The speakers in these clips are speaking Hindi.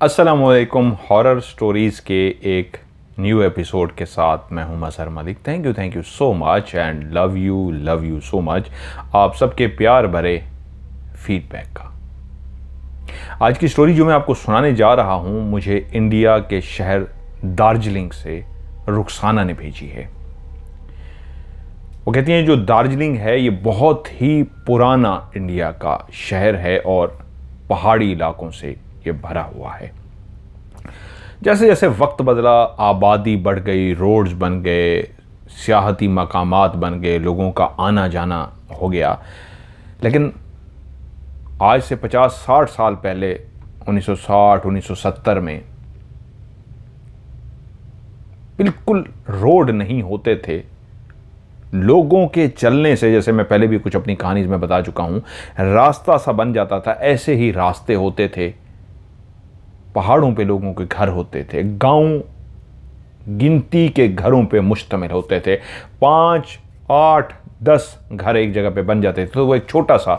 अस्सलामुअलैकुम। हॉरर स्टोरीज़ के एक न्यू एपिसोड के साथ मैं हूं Mazhar Malik. Thank you so much and love you so much आप सबके प्यार भरे फीडबैक का। आज की स्टोरी जो मैं आपको सुनाने जा रहा हूं, मुझे इंडिया के शहर दार्जिलिंग से रुखसाना ने भेजी है। वो कहती हैं जो दार्जिलिंग है ये बहुत ही पुराना इंडिया का शहर है और पहाड़ी इलाकों से ये भरा हुआ है। जैसे जैसे वक्त बदला, आबादी बढ़ गई, रोड्स बन गए, सियाहती मकामात बन गए, लोगों का आना जाना हो गया। लेकिन आज से 50-60 साल पहले 1960-1970 में बिल्कुल रोड नहीं होते थे। लोगों के चलने से, जैसे मैं पहले भी कुछ अपनी कहानी में बता चुका हूं, रास्ता सा बन जाता था। ऐसे ही रास्ते होते थे। पहाड़ों पे लोगों के घर होते थे। गांव गिनती के घरों पे मुश्तमिल होते थे। 5, 8, 10 घर एक जगह पे बन जाते थे, तो वो एक छोटा सा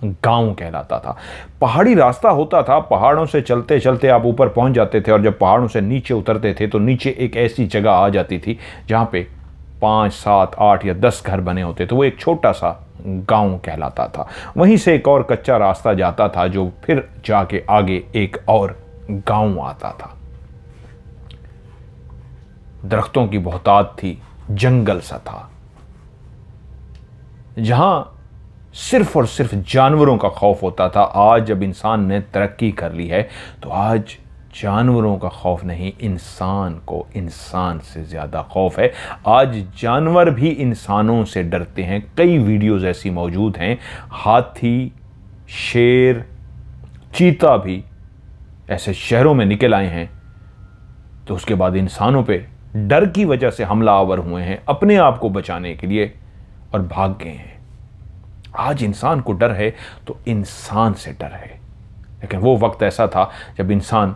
गांव कहलाता था। पहाड़ी रास्ता होता था। पहाड़ों से चलते चलते आप ऊपर पहुंच जाते थे और जब पहाड़ों से नीचे उतरते थे तो नीचे एक ऐसी जगह आ जाती थी जहां पे 5, 7, 8 या 10 घर बने होते। तो वो एक छोटा सा गांव कहलाता था। वहीं से एक और कच्चा रास्ता जाता था जो फिर जाके आगे एक और गांव आता था। दरख्तों की बहुतात थी, जंगल सा था जहां सिर्फ और सिर्फ जानवरों का खौफ होता था। आज जब इंसान ने तरक्की कर ली है तो आज जानवरों का खौफ नहीं, इंसान को इंसान से ज्यादा खौफ है। आज जानवर भी इंसानों से डरते हैं। कई वीडियोस ऐसी मौजूद हैं। हाथी, शेर, चीता भी ऐसे शहरों में निकल आए हैं तो उसके बाद इंसानों पे डर की वजह से हमलावर हुए हैं अपने आप को बचाने के लिए और भाग गए हैं। आज इंसान को डर है तो इंसान से डर है। लेकिन वो वक्त ऐसा था जब इंसान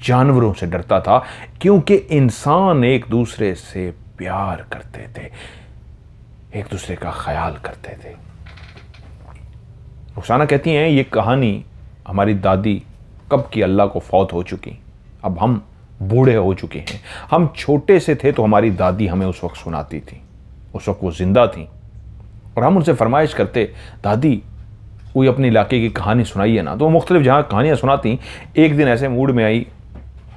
जानवरों से डरता था, क्योंकि इंसान एक दूसरे से प्यार करते थे, एक दूसरे का ख्याल करते थे। रुखसाना कहती हैं ये कहानी हमारी दादी कब की अल्लाह को फौत हो चुकी। अब हम बूढ़े हो चुके हैं। हम छोटे से थे तो हमारी दादी हमें उस वक्त सुनाती थी। उस वक्त वो जिंदा थी और हम उनसे फरमाइश करते, दादी कोई अपने इलाके की कहानी सुनाइए ना। तो वो मुख्तलिफ जहाँ कहानियाँ सुनाती। एक दिन ऐसे मूड में आई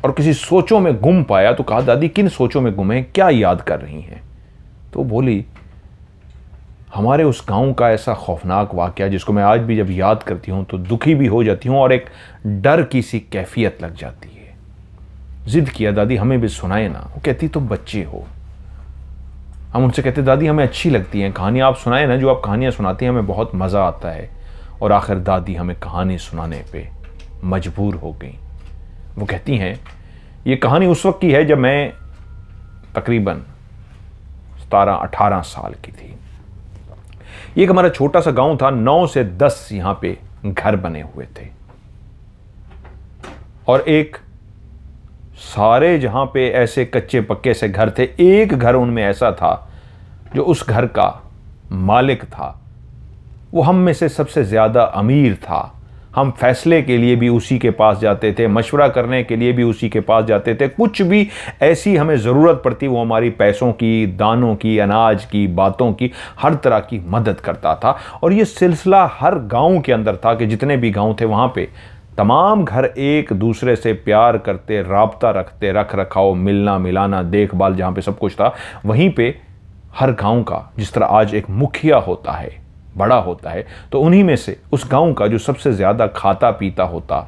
और किसी सोचों में गुम पाया तो कहा, दादी किन सोचों में गुम है, क्या याद कर रही हैं? तो बोली, हमारे उस गांव का ऐसा खौफनाक वाकया जिसको मैं आज भी जब याद करती हूं तो दुखी भी हो जाती हूं और एक डर की सी कैफियत लग जाती है। जिद किया, दादी हमें भी सुनाए ना। वो कहती, तुम बच्चे हो। हम उनसे कहते, दादी हमें अच्छी लगती हैं कहानी, आप सुनाए ना। जो आप कहानियां सुनाती हैं हमें बहुत मज़ा आता है। और आखिर दादी हमें कहानी सुनाने पे मजबूर हो गई। वो कहती हैं ये कहानी उस वक्त की है जब मैं तकरीबन 17-18 साल की थी। ये एक हमारा छोटा सा गांव था। 9 से 10 यहां पे घर बने हुए थे और एक सारे जहां पे ऐसे कच्चे पक्के से घर थे, एक घर उनमें ऐसा था जो उस घर का मालिक था वो हम में से सबसे ज्यादा अमीर था। हम फैसले के लिए भी उसी के पास जाते थे, मशवरा करने के लिए भी उसी के पास जाते थे। कुछ भी ऐसी हमें ज़रूरत पड़ती वो हमारी पैसों की, दानों की, अनाज की, बातों की, हर तरह की मदद करता था। और ये सिलसिला हर गांव के अंदर था कि जितने भी गांव थे वहाँ पे तमाम घर एक दूसरे से प्यार करते, राब्ता रखते, रख रखाव, मिलना मिलाना, देखभाल, जहाँ पे सब कुछ था वहीं पे हर गाँव का, जिस तरह आज एक मुखिया होता है, बड़ा होता है, तो उन्हीं में से उस गांव का जो सबसे ज्यादा खाता पीता होता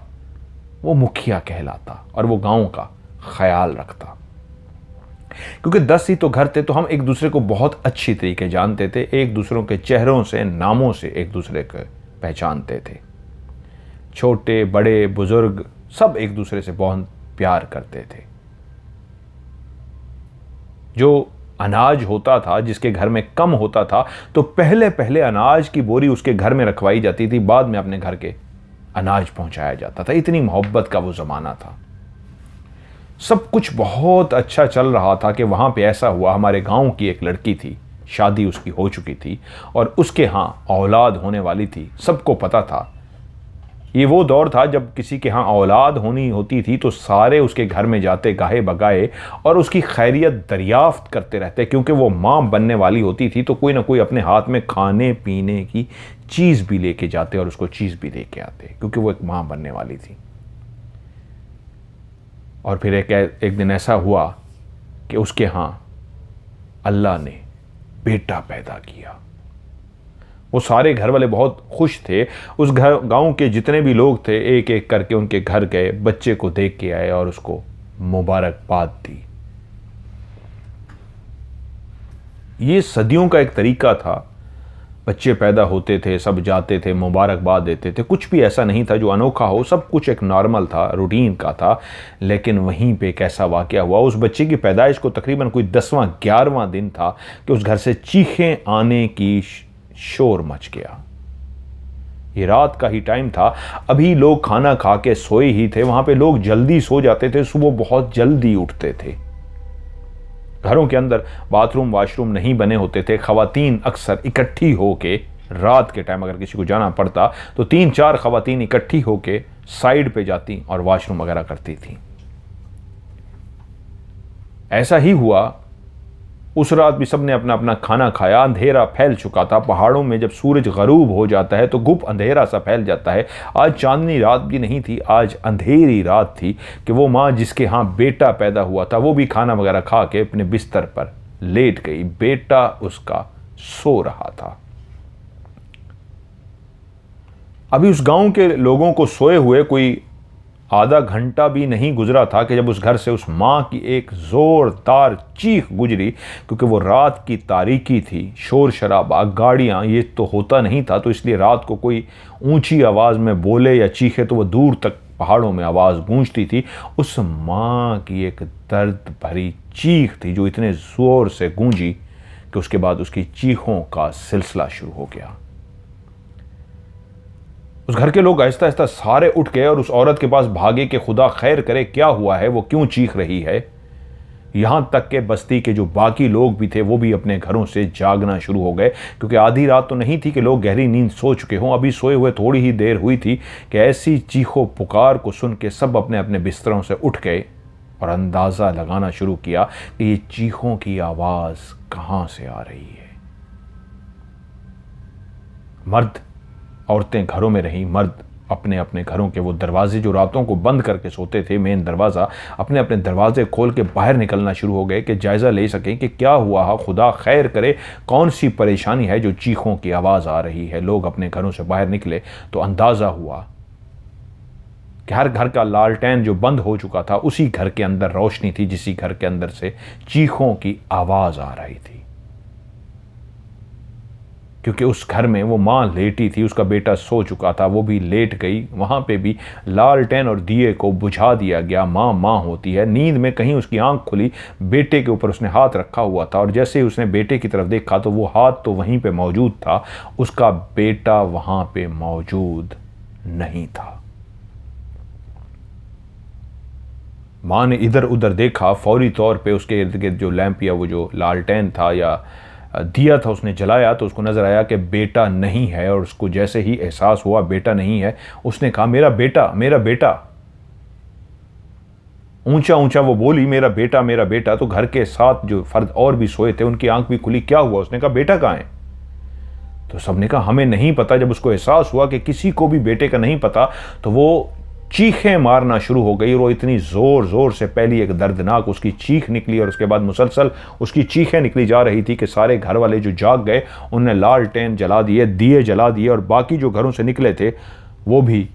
वो मुखिया कहलाता और वो गांव का ख्याल रखता। क्योंकि 10 ही तो घर थे तो हम एक दूसरे को बहुत अच्छी तरीके जानते थे। एक दूसरों के चेहरों से, नामों से एक दूसरे को पहचानते थे। छोटे बड़े बुजुर्ग सब एक दूसरे से बहुत प्यार करते थे। जो अनाज होता था, जिसके घर में कम होता था, तो पहले पहले अनाज की बोरी उसके घर में रखवाई जाती थी, बाद में अपने घर के अनाज पहुंचाया जाता था। इतनी मोहब्बत का वो जमाना था। सब कुछ बहुत अच्छा चल रहा था कि वहां पे ऐसा हुआ, हमारे गांव की एक लड़की थी, शादी उसकी हो चुकी थी और उसके यहाँ औलाद होने वाली थी। सबको पता था ये वो दौर था जब किसी के यहाँ औलाद होनी होती थी तो सारे उसके घर में जाते गाहे बगाए और उसकी खैरियत दरियाफ्त करते रहते, क्योंकि वो माँ बनने वाली होती थी तो कोई ना कोई अपने हाथ में खाने पीने की चीज़ भी लेके जाते और उसको चीज़ भी दे के आते, क्योंकि वो एक माँ बनने वाली थी। और फिर एक दिन ऐसा हुआ कि उसके यहाँ अल्लाह ने बेटा पैदा किया। वो सारे घर वाले बहुत खुश थे। उस घर गांव के जितने भी लोग थे एक एक करके उनके घर गए, बच्चे को देख के आए और उसको मुबारकबाद दी। ये सदियों का एक तरीका था। बच्चे पैदा होते थे, सब जाते थे, मुबारकबाद देते थे। कुछ भी ऐसा नहीं था जो अनोखा हो, सब कुछ एक नॉर्मल था, रूटीन का था। लेकिन वहीं पे एक ऐसा वाकया हुआ, उस बच्चे की पैदाइश को तकरीबन कोई 10वां 11वां दिन था कि उस घर से चीखें आने की शोर मच गया। ये रात का ही टाइम था, अभी लोग खाना खा के सोए ही थे। वहां पे लोग जल्दी सो जाते थे, सुबह बहुत जल्दी उठते थे। घरों के अंदर बाथरूम वाशरूम नहीं बने होते थे। खवातीन अक्सर इकट्ठी होके रात के टाइम अगर किसी को जाना पड़ता तो 3-4 खवातीन इकट्ठी होके साइड पे जाती और वाशरूम वगैरह करती थी। ऐसा ही हुआ। उस रात भी सबने अपना अपना खाना खाया। अंधेरा फैल चुका था। पहाड़ों में जब सूरज गरूब हो जाता है तो गुप अंधेरा सा फैल जाता है। आज चांदनी रात भी नहीं थी, आज अंधेरी रात थी कि वो माँ जिसके यहाँ बेटा पैदा हुआ था वो भी खाना वगैरह खा के अपने बिस्तर पर लेट गई। बेटा उसका सो रहा था। अभी उस गांव के लोगों को सोए हुए कोई आधा घंटा भी नहीं गुजरा था कि जब उस घर से उस माँ की एक जोरदार चीख गुजरी, क्योंकि वो रात की तारीकी थी, शोर शराबा, गाड़ियाँ, ये तो होता नहीं था। तो इसलिए रात को कोई ऊंची आवाज़ में बोले या चीखे तो वो दूर तक पहाड़ों में आवाज़ गूंजती थी। उस माँ की एक दर्द भरी चीख थी जो इतने ज़ोर से गूंजी कि उसके बाद उसकी चीखों का सिलसिला शुरू हो गया। उस घर के लोग आहिस्ता आहिस्ता सारे उठ गए और उस औरत के पास भागे कि खुदा खैर करे, क्या हुआ है, वो क्यों चीख रही है। यहां तक के बस्ती के जो बाकी लोग भी थे वो भी अपने घरों से जागना शुरू हो गए, क्योंकि आधी रात तो नहीं थी कि लोग गहरी नींद सो चुके हों। अभी सोए हुए थोड़ी ही देर हुई थी कि ऐसी चीखों पुकार को सुन के सब अपने अपने बिस्तरों से उठ गए और अंदाजा लगाना शुरू किया कि ये चीखों की आवाज कहां से आ रही है। मर्द औरतें घरों में रहीं। मर्द अपने अपने घरों के वो दरवाजे जो रातों को बंद करके सोते थे, मेन दरवाज़ा, अपने अपने दरवाजे खोल के बाहर निकलना शुरू हो गए कि जायज़ा ले सकें कि क्या हुआ है, खुदा खैर करे, कौन सी परेशानी है जो चीखों की आवाज़ आ रही है। लोग अपने घरों से बाहर निकले तो अंदाज़ा हुआ कि हर घर का लालटेन जो बंद हो चुका था उसी घर के अंदर रोशनी थी, जिसी घर के अंदर से चीखों की आवाज़ आ रही थी। क्योंकि उस घर में वो माँ लेटी थी, उसका बेटा सो चुका था, वो भी लेट गई। वहाँ पे भी लालटेन और दिए को बुझा दिया गया। माँ माँ होती है। नींद में कहीं उसकी आंख खुली, बेटे के ऊपर उसने हाथ रखा हुआ था और जैसे ही उसने बेटे की तरफ देखा तो वो हाथ तो वहीं पे मौजूद था, उसका बेटा वहाँ पे मौजूद नहीं था। माँ ने इधर उधर देखा, फौरी तौर पे उसके इर्द गिर्द जो लैंप या वो जो लालटेन था या दिया था उसने जलाया तो उसको नज़र आया कि बेटा नहीं है। और उसको जैसे ही एहसास हुआ बेटा नहीं है, उसने कहा मेरा बेटा, मेरा बेटा। ऊंचा ऊंचा वो बोली मेरा बेटा, मेरा बेटा। तो घर के साथ जो फर्द और भी सोए थे उनकी आंख भी खुली। क्या हुआ? उसने कहा बेटा कहाँ है? तो सबने कहा हमें नहीं पता। जब उसको एहसास हुआ कि किसी को भी बेटे का नहीं पता तो वो चीखें मारना शुरू हो गई। और वो इतनी ज़ोर ज़ोर से, पहली एक दर्दनाक उसकी चीख निकली और उसके बाद मुसलसल उसकी चीखें निकली जा रही थी कि सारे घर वाले जो जाग गए उनने लालटेन जला दिए, दिए जला दिए और बाकी जो घरों से निकले थे वो भी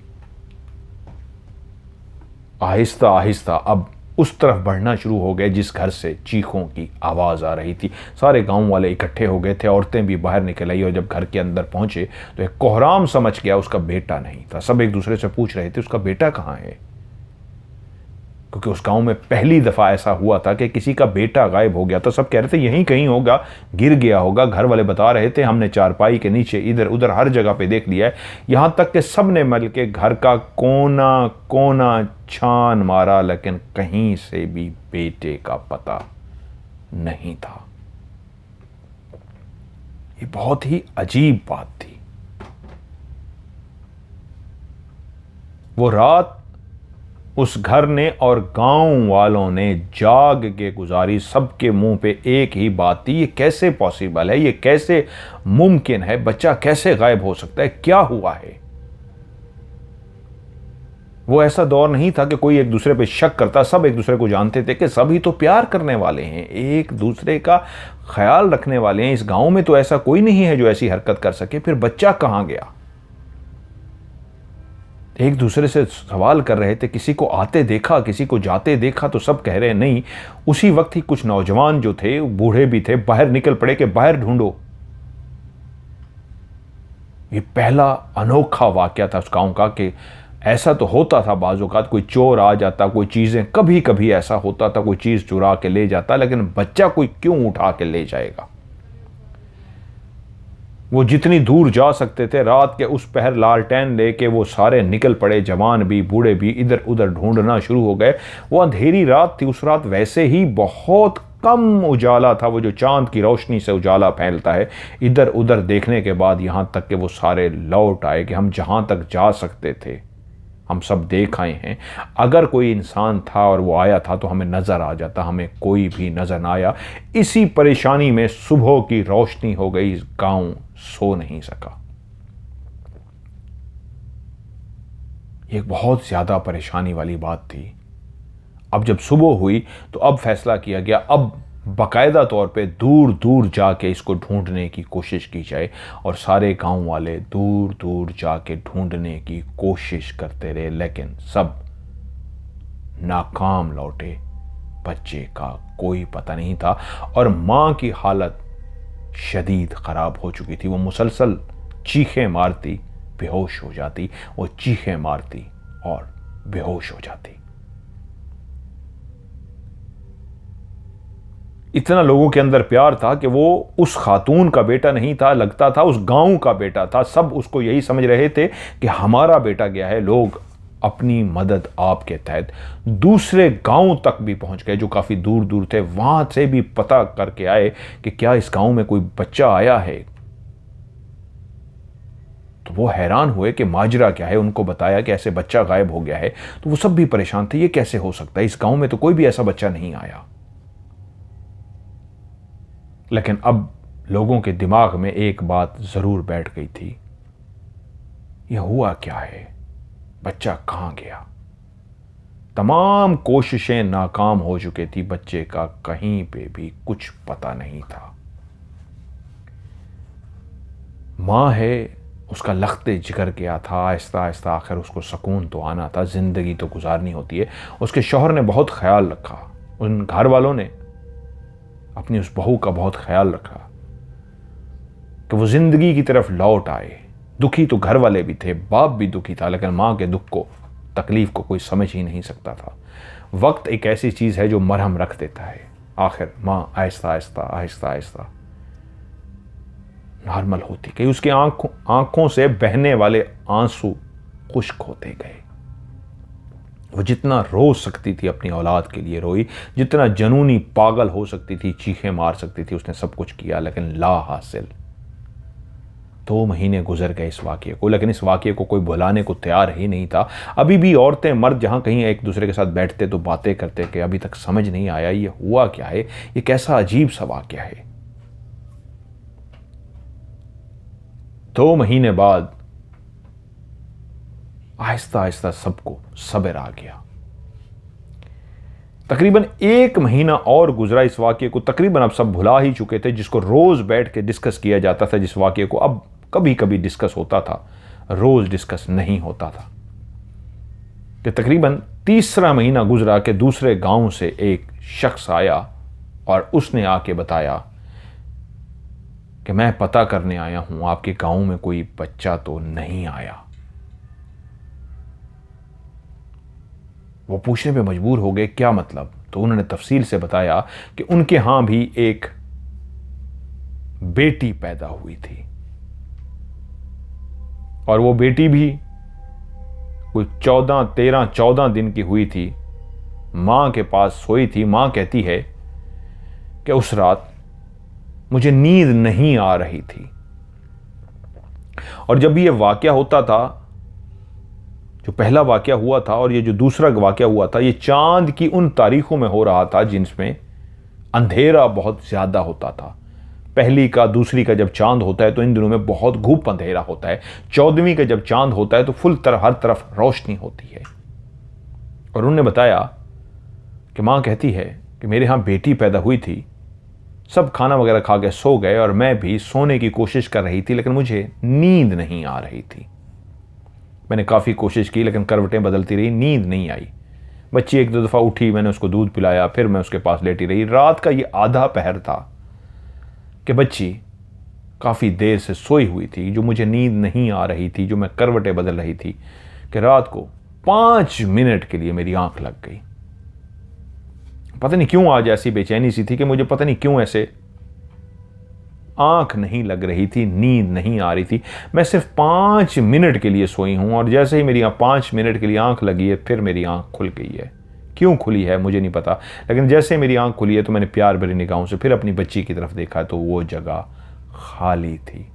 आहिस्ता आहिस्ता अब उस तरफ बढ़ना शुरू हो गए जिस घर से चीखों की आवाज़ आ रही थी। सारे गांव वाले इकट्ठे हो गए थे, औरतें भी बाहर निकल आई और जब घर के अंदर पहुंचे तो एक कोहराम समझ गया उसका बेटा नहीं था। सब एक दूसरे से पूछ रहे थे उसका बेटा कहाँ है, क्योंकि उस गांव में पहली दफ़ा ऐसा हुआ था कि किसी का बेटा गायब हो गया था। सब कह रहे थे यहीं कहीं होगा, गिर गया होगा। घर वाले बता रहे थे हमने चारपाई के नीचे, इधर उधर हर जगह पे देख लिया है। यहां तक कि सब ने मिल के घर का कोना कोना छान मारा, लेकिन कहीं से भी बेटे का पता नहीं था। ये बहुत ही अजीब बात थी। वो रात उस घर ने और गांव वालों ने जाग के गुजारी। सबके मुंह पे एक ही बात थी, ये कैसे पॉसिबल है, ये कैसे मुमकिन है, बच्चा कैसे गायब हो सकता है, क्या हुआ है। वो ऐसा दौर नहीं था कि कोई एक दूसरे पे शक करता, सब एक दूसरे को जानते थे कि सभी तो प्यार करने वाले हैं, एक दूसरे का ख्याल रखने वाले हैं। इस गांव में तो ऐसा कोई नहीं है जो ऐसी हरकत कर सके। फिर बच्चा कहां गया? एक दूसरे से सवाल कर रहे थे, किसी को आते देखा, किसी को जाते देखा, तो सब कह रहे नहीं। उसी वक्त ही कुछ नौजवान जो थे, बूढ़े भी थे, बाहर निकल पड़े कि बाहर ढूंढो। ये पहला अनोखा वाकया था उस गांव का कि ऐसा तो होता था बाज़ औक़ात कोई चोर आ जाता, कोई चीज़ें, कभी कभी ऐसा होता था कोई चीज़ चुरा के ले जाता, लेकिन बच्चा कोई क्यों उठा के ले जाएगा। वो जितनी दूर जा सकते थे, रात के उस पहर लालटेन लेके वो सारे निकल पड़े, जवान भी बूढ़े भी इधर उधर ढूंढना शुरू हो गए। वो अंधेरी रात थी, उस रात वैसे ही बहुत कम उजाला था, वो जो चांद की रोशनी से उजाला फैलता है। इधर उधर देखने के बाद यहाँ तक कि वो सारे लौट आए कि हम जहाँ तक जा सकते थे हम सब देख आए हैं। अगर कोई इंसान था और वो आया था तो हमें नज़र आ जाता, हमें कोई भी नज़र ना आया। इसी परेशानी में सुबह की रोशनी हो गई, गांव सो नहीं सका। ये बहुत ज़्यादा परेशानी वाली बात थी। अब जब सुबह हुई तो अब फैसला किया गया, अब बाकायदा तौर पे दूर दूर जाके इसको ढूंढने की कोशिश की जाए। और सारे गांव वाले दूर दूर जाके ढूंढने की कोशिश करते रहे, लेकिन सब नाकाम लौटे। बच्चे का कोई पता नहीं था और मां की हालत शदीद ख़राब हो चुकी थी। वो मुसलसल चीखें मारती, बेहोश हो जाती, वो चीखें मारती और बेहोश हो जाती। इतना लोगों के अंदर प्यार था कि वो उस खातून का बेटा नहीं था, लगता था उस गांव का बेटा था। सब उसको यही समझ रहे थे कि हमारा बेटा गया है। लोग अपनी मदद आपके तहत दूसरे गांव तक भी पहुंच गए जो काफ़ी दूर दूर थे। वहां से भी पता करके आए कि क्या इस गांव में कोई बच्चा आया है। तो वो हैरान हुए कि माजरा क्या है। उनको बताया कि ऐसे बच्चा गायब हो गया है। तो वो सब भी परेशान थे, ये कैसे हो सकता है, इस गांव में तो कोई भी ऐसा बच्चा नहीं आया। लेकिन अब लोगों के दिमाग में एक बात जरूर बैठ गई थी, यह हुआ क्या है, बच्चा कहां गया। तमाम कोशिशें नाकाम हो चुकी थी, बच्चे का कहीं पे भी कुछ पता नहीं था। मां है, उसका लख्ते जिगर गया था। आहिस्ता आहिस्ता आखिर उसको सुकून तो आना था, जिंदगी तो गुजारनी होती है। उसके शौहर ने बहुत ख्याल रखा, उन घर वालों ने अपनी उस बहू का बहुत ख्याल रखा कि वो जिंदगी की तरफ लौट आए। दुखी तो घर वाले भी थे, बाप भी दुखी था, लेकिन मां के दुख को, तकलीफ को कोई समझ ही नहीं सकता था। वक्त एक ऐसी चीज है जो मरहम रख देता है। आखिर मां आहिस्ता आहिस्ता आहिस्ता आहिस्ता नॉर्मल होती गई। उसकी आंखों से बहने वाले आंसू खुश्क होते गए। वो जितना रो सकती थी अपनी औलाद के लिए रोई, जितना जनूनी पागल हो सकती थी, चीखें मार सकती थी, उसने सब कुछ किया, लेकिन ला हासिल। 2 महीने गुजर गए इस वाकये को, लेकिन इस वाकये को कोई भुलाने को तैयार ही नहीं था। अभी भी औरतें मर्द जहां कहीं एक दूसरे के साथ बैठते तो बातें करते कि अभी तक समझ नहीं आया ये हुआ क्या है, ये कैसा अजीब सा वाकया है। 2 महीने बाद आहिस्ता आहिस्ता सबको सब्र आ गया। तकरीबन 1 महीना और गुजरा इस वाकये को। तकरीबन अब सब भुला ही चुके थे। जिसको रोज बैठ के डिस्कस किया जाता था, जिस वाकये को अब कभी कभी डिस्कस होता था, रोज डिस्कस नहीं होता था। कि तकरीबन 3रा महीना गुजरा कि दूसरे गांव से एक शख्स आया और उसने आके बताया कि मैं पता करने आया हूं, आपके गांव में कोई बच्चा तो नहीं आया। वो पूछने पे मजबूर हो गए क्या मतलब। तो उन्होंने तफसील से बताया कि उनके यहां भी एक बेटी पैदा हुई थी और वो बेटी भी कोई 14 दिन की हुई थी। मां के पास सोई थी। मां कहती है कि उस रात मुझे नींद नहीं आ रही थी और जब ये वाकया होता था, जो पहला वाक़या हुआ था और ये जो दूसरा वाक़या हुआ था, ये चांद की उन तारीखों में हो रहा था जिनमें अंधेरा बहुत ज़्यादा होता था। पहली का दूसरी का जब चांद होता है तो इन दिनों में बहुत घूप अंधेरा होता है। 14वीं का जब चांद होता है तो फुल तरह हर तरफ रोशनी होती है। और उन्होंने बताया कि माँ कहती है कि मेरे यहाँ बेटी पैदा हुई थी, सब खाना वगैरह खा के सो गए और मैं भी सोने की कोशिश कर रही थी, लेकिन मुझे नींद नहीं आ रही थी। मैंने काफ़ी कोशिश की लेकिन करवटें बदलती रही, नींद नहीं आई। बच्ची एक दो दफ़ा उठी, मैंने उसको दूध पिलाया, फिर मैं उसके पास लेटी रही। रात का ये आधा पहर था कि बच्ची काफ़ी देर से सोई हुई थी, जो मुझे नींद नहीं आ रही थी, जो मैं करवटें बदल रही थी, कि रात को 5 मिनट के लिए मेरी आंख लग गई। पता नहीं क्यों आज ऐसी बेचैनी सी थी कि मुझे पता नहीं क्यों ऐसे आंख नहीं लग रही थी, नींद नहीं आ रही थी। मैं सिर्फ 5 मिनट के लिए सोई हूं और जैसे ही मेरी 5 मिनट के लिए आंख लगी है, फिर मेरी आंख खुल गई है। क्यों खुली है मुझे नहीं पता, लेकिन जैसे मेरी आंख खुली है तो मैंने प्यार भरी निगाहों से फिर अपनी बच्ची की तरफ देखा तो वो जगह खाली थी।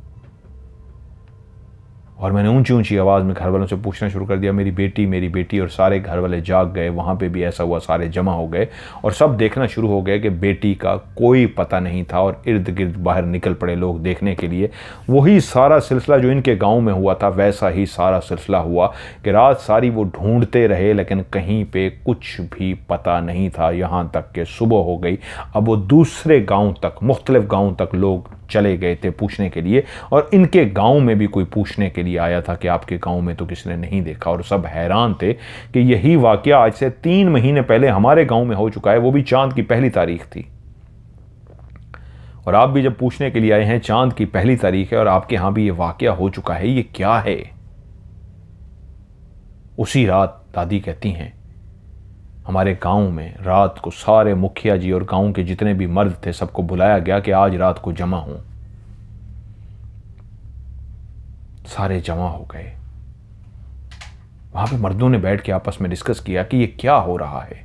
और मैंने ऊंची ऊंची आवाज़ में घर वालों से पूछना शुरू कर दिया, मेरी बेटी, और सारे घर वाले जाग गए। वहाँ पे भी ऐसा हुआ, सारे जमा हो गए और सब देखना शुरू हो गए कि बेटी का कोई पता नहीं था और इर्द गिर्द बाहर निकल पड़े लोग देखने के लिए। वही सारा सिलसिला जो इनके गांव में हुआ था वैसा ही सारा सिलसिला हुआ कि रात सारी वो ढूंढते रहे लेकिन कहीं पे कुछ भी पता नहीं था, यहाँ तक कि सुबह हो गई। अब वो दूसरे गाँव तक, मुख्तलिफ गाँव तक लोग चले गए थे पूछने के लिए और इनके गांव में भी कोई पूछने के लिए आया था कि आपके गांव में तो किसी ने नहीं देखा। और सब हैरान थे कि यही वाकया आज से 3 महीने पहले हमारे गांव में हो चुका है, वो भी चांद की पहली तारीख थी। और आप भी जब पूछने के लिए आए हैं, चांद की पहली तारीख है और आपके यहां भी ये वाकया हो चुका है, ये क्या है? उसी रात दादी कहती हैं हमारे गांव में रात को सारे मुखिया जी और गांव के जितने भी मर्द थे सबको बुलाया गया कि आज रात को जमा हों। सारे जमा हो गए। वहां पे मर्दों ने बैठ के आपस में डिस्कस किया कि ये क्या हो रहा है।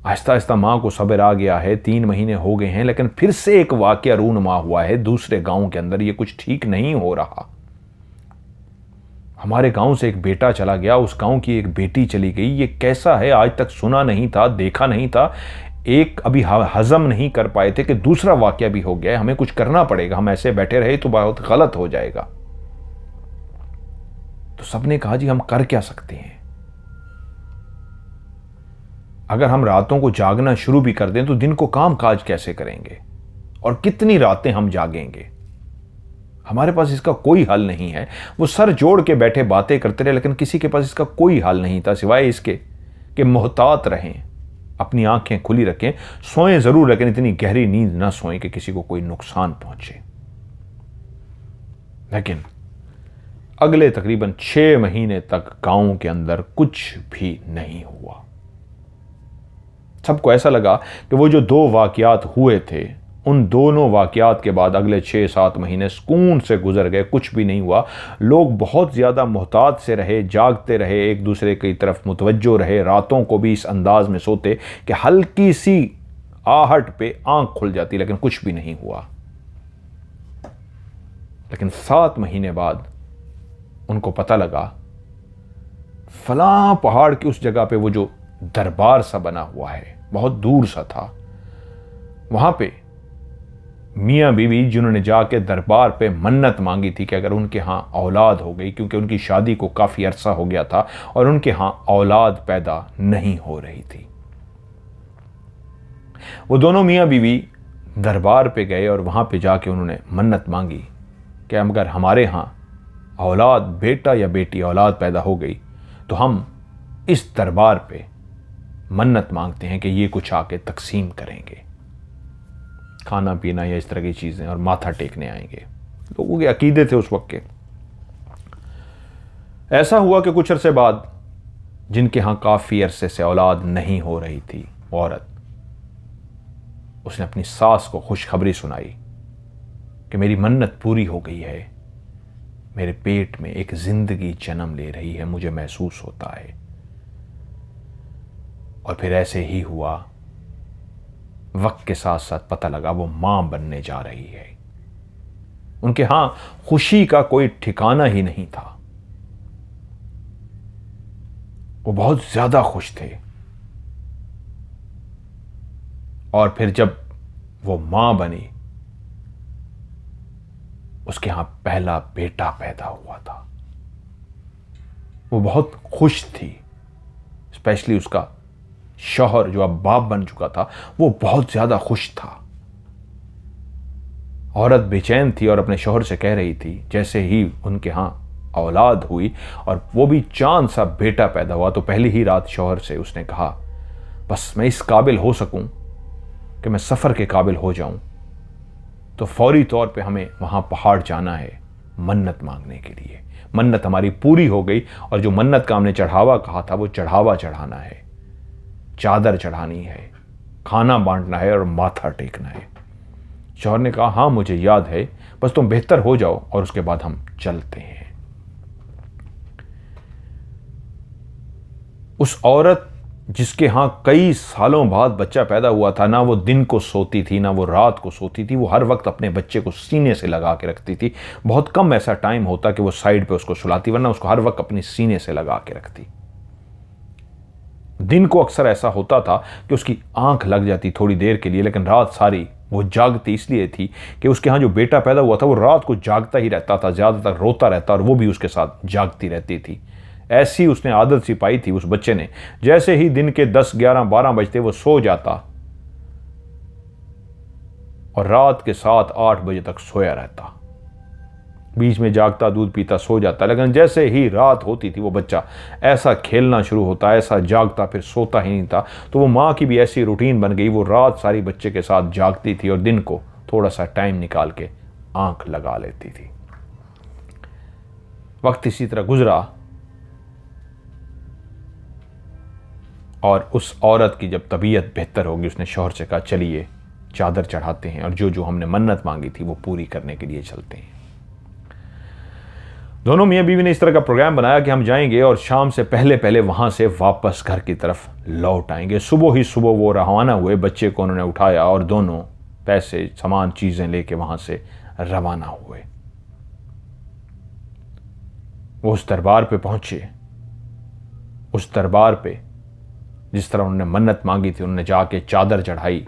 आहिस्ता आहिस्ता मां को सब्र आ गया है, 3 महीने हो गए हैं लेकिन फिर से एक वाकया रूनुमा हुआ है दूसरे गांव के अंदर। ये कुछ ठीक नहीं हो रहा। हमारे गांव से एक बेटा चला गया, उस गांव की एक बेटी चली गई। ये कैसा है, आज तक सुना नहीं था, देखा नहीं था। एक अभी हजम नहीं कर पाए थे कि दूसरा वाकया भी हो गया। हमें कुछ करना पड़ेगा, हम ऐसे बैठे रहे तो बहुत गलत हो जाएगा। तो सबने कहा जी हम कर क्या सकते हैं? अगर हम रातों को जागना शुरू भी कर दें तो दिन को काम काज कैसे करेंगे और कितनी रातें हम जागेंगे? हमारे पास इसका कोई हल नहीं है। वो सर जोड़ के बैठे बातें करते रहे लेकिन किसी के पास इसका कोई हल नहीं था सिवाय इसके कि मोहतात रहें, अपनी आंखें खुली रखें, सोएं जरूर लेकिन इतनी गहरी नींद ना सोएं कि किसी को कोई नुकसान पहुंचे। लेकिन अगले तकरीबन 6 महीने तक गांव के अंदर कुछ भी नहीं हुआ। सबको ऐसा लगा कि वो जो 2 वाकयात हुए थे, उन दोनों वाकयात के बाद अगले 6-7 महीने सुकून से गुजर गए, कुछ भी नहीं हुआ। लोग बहुत ज़्यादा मोहतात से रहे, जागते रहे, एक दूसरे की तरफ मुतवज्जो रहे, रातों को भी इस अंदाज में सोते कि हल्की सी आहट पे आंख खुल जाती, लेकिन कुछ भी नहीं हुआ। लेकिन 7 महीने बाद उनको पता लगा फलां पहाड़ की उस जगह पे वो जो दरबार सा बना हुआ है, बहुत दूर सा था, वहां पे मियाँ बीवी जिन्होंने जाके दरबार पे मन्नत मांगी थी कि अगर उनके यहाँ औलाद हो गई, क्योंकि उनकी शादी को काफ़ी अरसा हो गया था और उनके यहाँ औलाद पैदा नहीं हो रही थी, वो दोनों मियाँ बीवी दरबार पे गए और वहाँ पे जाके उन्होंने मन्नत मांगी कि अगर हमारे यहाँ औलाद, बेटा या बेटी औलाद पैदा हो गई तो हम इस दरबार पे मन्नत मांगते हैं कि ये कुछ आके तकसीम करेंगे, खाना पीना या इस तरह की चीज़ें, और माथा टेकने आएंगे। लोगों के अकीदे थे उस वक्त के। ऐसा हुआ कि कुछ अरसे बाद जिनके यहाँ काफ़ी अरसे से औलाद नहीं हो रही थी, औरत, उसने अपनी सास को खुशखबरी सुनाई कि मेरी मन्नत पूरी हो गई है, मेरे पेट में एक जिंदगी जन्म ले रही है, मुझे महसूस होता है। और फिर ऐसे ही हुआ, वक्त के साथ साथ पता लगा वो मां बनने जा रही है। उनके यहां खुशी का कोई ठिकाना ही नहीं था। वो बहुत ज़्यादा खुश थे। और फिर जब वो मां बनी, उसके यहां पहला बेटा पैदा हुआ था, वो बहुत खुश थी। स्पेशली उसका शौहर जो अब बाप बन चुका था, वो बहुत ज्यादा खुश था। औरत बेचैन थी और अपने शौहर से कह रही थी, जैसे ही उनके यहां औलाद हुई और वो भी चांद सा बेटा पैदा हुआ, तो पहली ही रात शौहर से उसने कहा, बस मैं इस काबिल हो सकूं कि मैं सफर के काबिल हो जाऊं, तो फौरी तौर पे हमें वहां पहाड़ जाना है मन्नत मांगने के लिए। मन्नत हमारी पूरी हो गई और जो मन्नत का हमने चढ़ावा कहा था, वो चढ़ावा चढ़ाना है, चादर चढ़ानी है, खाना बांटना है और माथा टेकना है। शौहर ने कहा, हाँ मुझे याद है, बस तुम बेहतर हो जाओ और उसके बाद हम चलते हैं। उस औरत जिसके यहां कई सालों बाद बच्चा पैदा हुआ था, ना वो दिन को सोती थी ना वो रात को सोती थी, वो हर वक्त अपने बच्चे को सीने से लगा के रखती थी। बहुत कम ऐसा टाइम होता कि वो साइड पे उसको सुलाती, वरना उसको हर वक्त अपनी सीने से लगा के रखती। दिन को अक्सर ऐसा होता था कि उसकी आंख लग जाती थोड़ी देर के लिए, लेकिन रात सारी वो जागती इसलिए थी कि उसके यहां जो बेटा पैदा हुआ था वो रात को जागता ही रहता था, ज्यादातर रोता रहता और वो भी उसके साथ जागती रहती थी। ऐसी उसने आदत सी पाई थी उस बच्चे ने। जैसे ही दिन के 10, 11, 12 बजते वो सो जाता और रात के 7, 8 बजे तक सोया रहता। बीच में जागता, दूध पीता, सो जाता, लेकिन जैसे ही रात होती थी वो बच्चा ऐसा खेलना शुरू होता, ऐसा जागता, फिर सोता ही नहीं था। तो वो माँ की भी ऐसी रूटीन बन गई, वो रात सारी बच्चे के साथ जागती थी और दिन को थोड़ा सा टाइम निकाल के आंख लगा लेती थी। वक्त इसी तरह गुजरा और उस औरत की जब तबीयत बेहतर होगी, उसने शौहर से कहा, चलिए चादर चढ़ाते हैं और जो जो हमने मन्नत मांगी थी वो पूरी करने के लिए चलते हैं। दोनों मियां बीवी ने इस तरह का प्रोग्राम बनाया कि हम जाएंगे और शाम से पहले पहले वहां से वापस घर की तरफ लौट आएंगे। सुबह ही सुबह वो रवाना हुए, बच्चे को उन्होंने उठाया और दोनों पैसे, सामान, चीजें लेके वहां से रवाना हुए। वो उस दरबार पे पहुंचे। उस दरबार पे जिस तरह उन्होंने मन्नत मांगी थी, उन्होंने जाके चादर चढ़ाई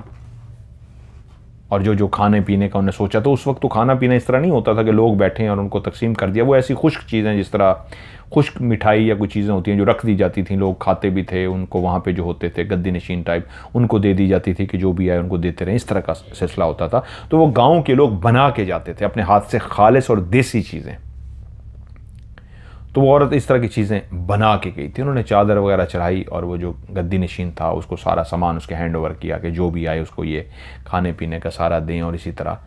और जो जो खाने पीने का उन्होंने सोचा, तो उस वक्त तो खाना पीना इस तरह नहीं होता था कि लोग बैठे हैं और उनको तकसीम कर दिया। वो ऐसी खुश्क चीज़ें, जिस तरह खुश्क मिठाई या कुछ चीज़ें होती हैं जो रख दी जाती थी, लोग खाते भी थे, उनको वहाँ पे जो होते थे गद्दी नशीन टाइप, उनको दे दी जाती थी कि जो भी आए उनको देते रहे, इस तरह का सिलसिला होता था। तो वो गाँव के लोग बना के जाते थे अपने हाथ से, खालिस और देसी चीज़ें। तो वो औरत इस तरह की चीज़ें बना के गई थी। उन्होंने चादर वगैरह चढ़ाई और वो जो गद्दी नशीन था उसको सारा सामान उसके हैंड ओवर किया कि जो भी आए उसको ये खाने पीने का सारा दें। और इसी तरह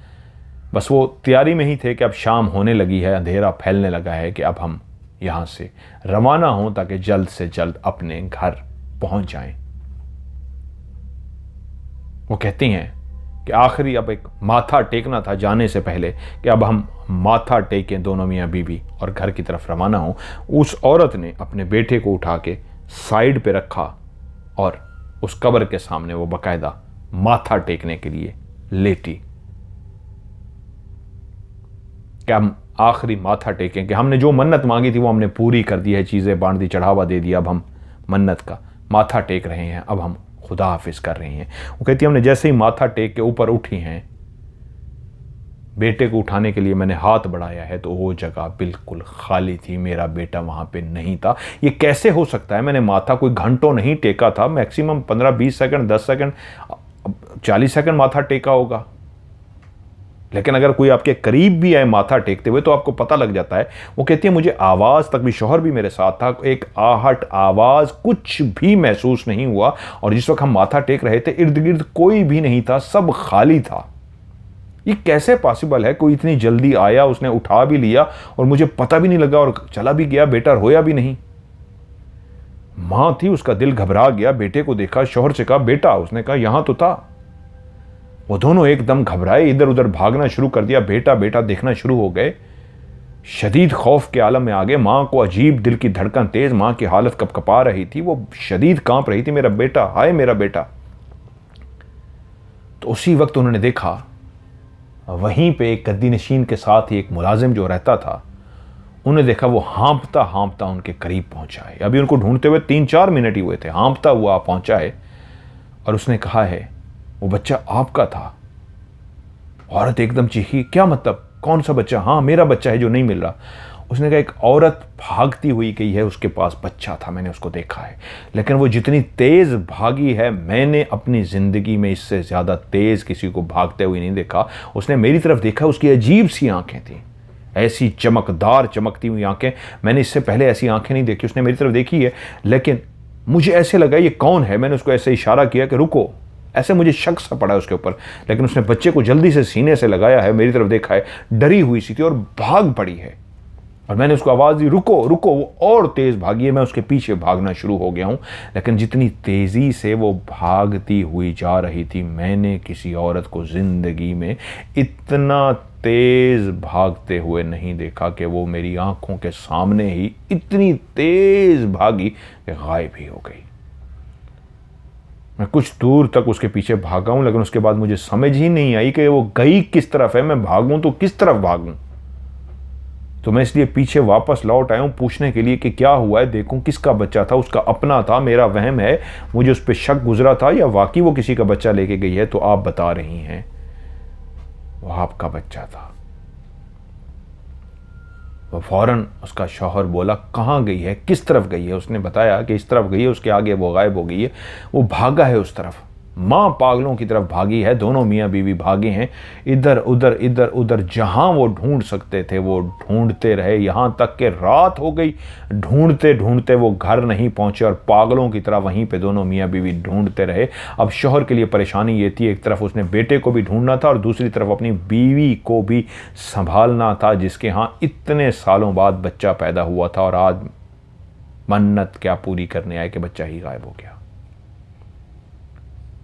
बस वो तैयारी में ही थे कि अब शाम होने लगी है, अंधेरा फैलने लगा है, कि अब हम यहाँ से रवाना हों ताकि जल्द से जल्द अपने घर पहुँच जाएं। वो कहती हैं कि आखिरी अब एक माथा टेकना था जाने से पहले, कि अब हम माथा टेकें दोनों मियाँ बीवी और घर की तरफ रवाना हों। उस औरत ने अपने बेटे को उठा के साइड पे रखा और उस कब्र के सामने वो बाकायदा माथा टेकने के लिए लेटी कि हम आखिरी माथा टेकें, कि हमने जो मन्नत मांगी थी वो हमने पूरी कर दी है, चीज़ें बांट दी, चढ़ावा दे दिया, अब हम मन्नत का माथा टेक रहे हैं, अब हम खुदा हाफिज कर रही हैं। वो कहती है, हमने जैसे ही माथा टेक के ऊपर उठी हैं, बेटे को उठाने के लिए मैंने हाथ बढ़ाया है तो वो जगह बिल्कुल खाली थी, मेरा बेटा वहां पे नहीं था। ये कैसे हो सकता है? मैंने माथा कोई घंटों नहीं टेका था, मैक्सिमम 15-20 सेकंड, 10 सेकंड, 40 सेकंड माथा टेका होगा। लेकिन अगर कोई आपके करीब भी आए माथा टेकते हुए तो आपको पता लग जाता है। वो कहती है, मुझे आवाज़ तक भी, शौहर भी मेरे साथ था, एक आहट, आवाज़ कुछ भी महसूस नहीं हुआ। और जिस वक्त हम माथा टेक रहे थे इर्द गिर्द कोई भी नहीं था, सब खाली था। ये कैसे पॉसिबल है? कोई इतनी जल्दी आया, उसने उठा भी लिया और मुझे पता भी नहीं लगा और चला भी गया, बेटा रोया भी नहीं। मां थी, उसका दिल घबरा गया, बेटे को देखा, शौहर से कहा, बेटा, उसने कहा यहां तो था। वो दोनों एकदम घबराए, इधर उधर भागना शुरू कर दिया, बेटा बेटा देखना शुरू हो गए, शदीद खौफ के आलम में आ गए। मां को अजीब, दिल की धड़कन तेज, मां की हालत कपकपा रही थी, वो शदीद कांप रही थी, मेरा बेटा, हाय मेरा बेटा। तो उसी वक्त उन्होंने देखा वहीं पे एक गद्दी नशीन के साथ ही एक मुलाजिम जो रहता था, उन्हें देखा वो हाँफता हाँफता उनके करीब पहुंचा है। अभी उनको ढूंढते हुए 3-4 मिनट ही हुए थे, हाँफता हुआ पहुंचा है और उसने कहा है वो बच्चा आपका था। औरत एकदम चीखी, क्या मतलब, कौन सा बच्चा? हाँ मेरा बच्चा है जो नहीं मिल रहा। उसने कहा एक औरत भागती हुई गई है, उसके पास बच्चा था, मैंने उसको देखा है, लेकिन वो जितनी तेज भागी है मैंने अपनी जिंदगी में इससे ज्यादा तेज किसी को भागते हुए नहीं देखा। उसने मेरी तरफ देखा, उसकी अजीब सी आंखें थी, ऐसी चमकदार चमकती हुई आंखें, मैंने इससे पहले ऐसी आंखें नहीं देखी। उसने मेरी तरफ देखी है लेकिन मुझे ऐसे लगा ये कौन है, मैंने उसको ऐसे इशारा किया कि रुको, ऐसे मुझे शक सा पड़ा उसके ऊपर, लेकिन उसने बच्चे को जल्दी से सीने से लगाया है, मेरी तरफ देखा है, डरी हुई सी थी और भाग पड़ी है। और मैंने उसको आवाज दी रुको रुको, वो और तेज भागी है, मैं उसके पीछे भागना शुरू हो गया हूं। लेकिन जितनी तेजी से वो भागती हुई जा रही थी, मैंने किसी औरत को जिंदगी में इतना तेज भागते हुए नहीं देखा कि वो मेरी आंखों के सामने ही इतनी तेज भागी कि गायब ही हो गई। मैं कुछ दूर तक उसके पीछे भागा हूं, लेकिन उसके बाद मुझे समझ ही नहीं आई कि वो गई किस तरफ है, मैं भागूं तो किस तरफ भागूं। तो मैं इसलिए पीछे वापस लौट आया हूं पूछने के लिए कि क्या हुआ है, देखूं किसका बच्चा था, उसका अपना था, मेरा वहम है, मुझे उस पर शक गुजरा था, या वाकई वो किसी का बच्चा लेके गई है। तो आप बता रही हैं वो आपका बच्चा था। वो फौरन उसका शौहर बोला कहाँ गई है, किस तरफ गई है? उसने बताया कि इस तरफ गई है, उसके आगे वो गायब हो गई है, वो भागा है उस तरफ। माँ पागलों की तरफ भागी है, दोनों मियाँ बीवी भागे हैं, इधर उधर जहां वो ढूंढ सकते थे वो ढूंढते रहे, यहां तक कि रात हो गई। ढूंढते ढूंढते वो घर नहीं पहुंचे और पागलों की तरह वहीं पे दोनों मियाँ बीवी ढूंढते रहे। अब शौहर के लिए परेशानी ये थी, एक तरफ उसने बेटे को भी ढूंढना था और दूसरी तरफ अपनी बीवी को भी संभालना था, जिसके यहाँ इतने सालों बाद बच्चा पैदा हुआ था, और आज मन्नत क्या पूरी करने आए कि बच्चा ही गायब हो गया।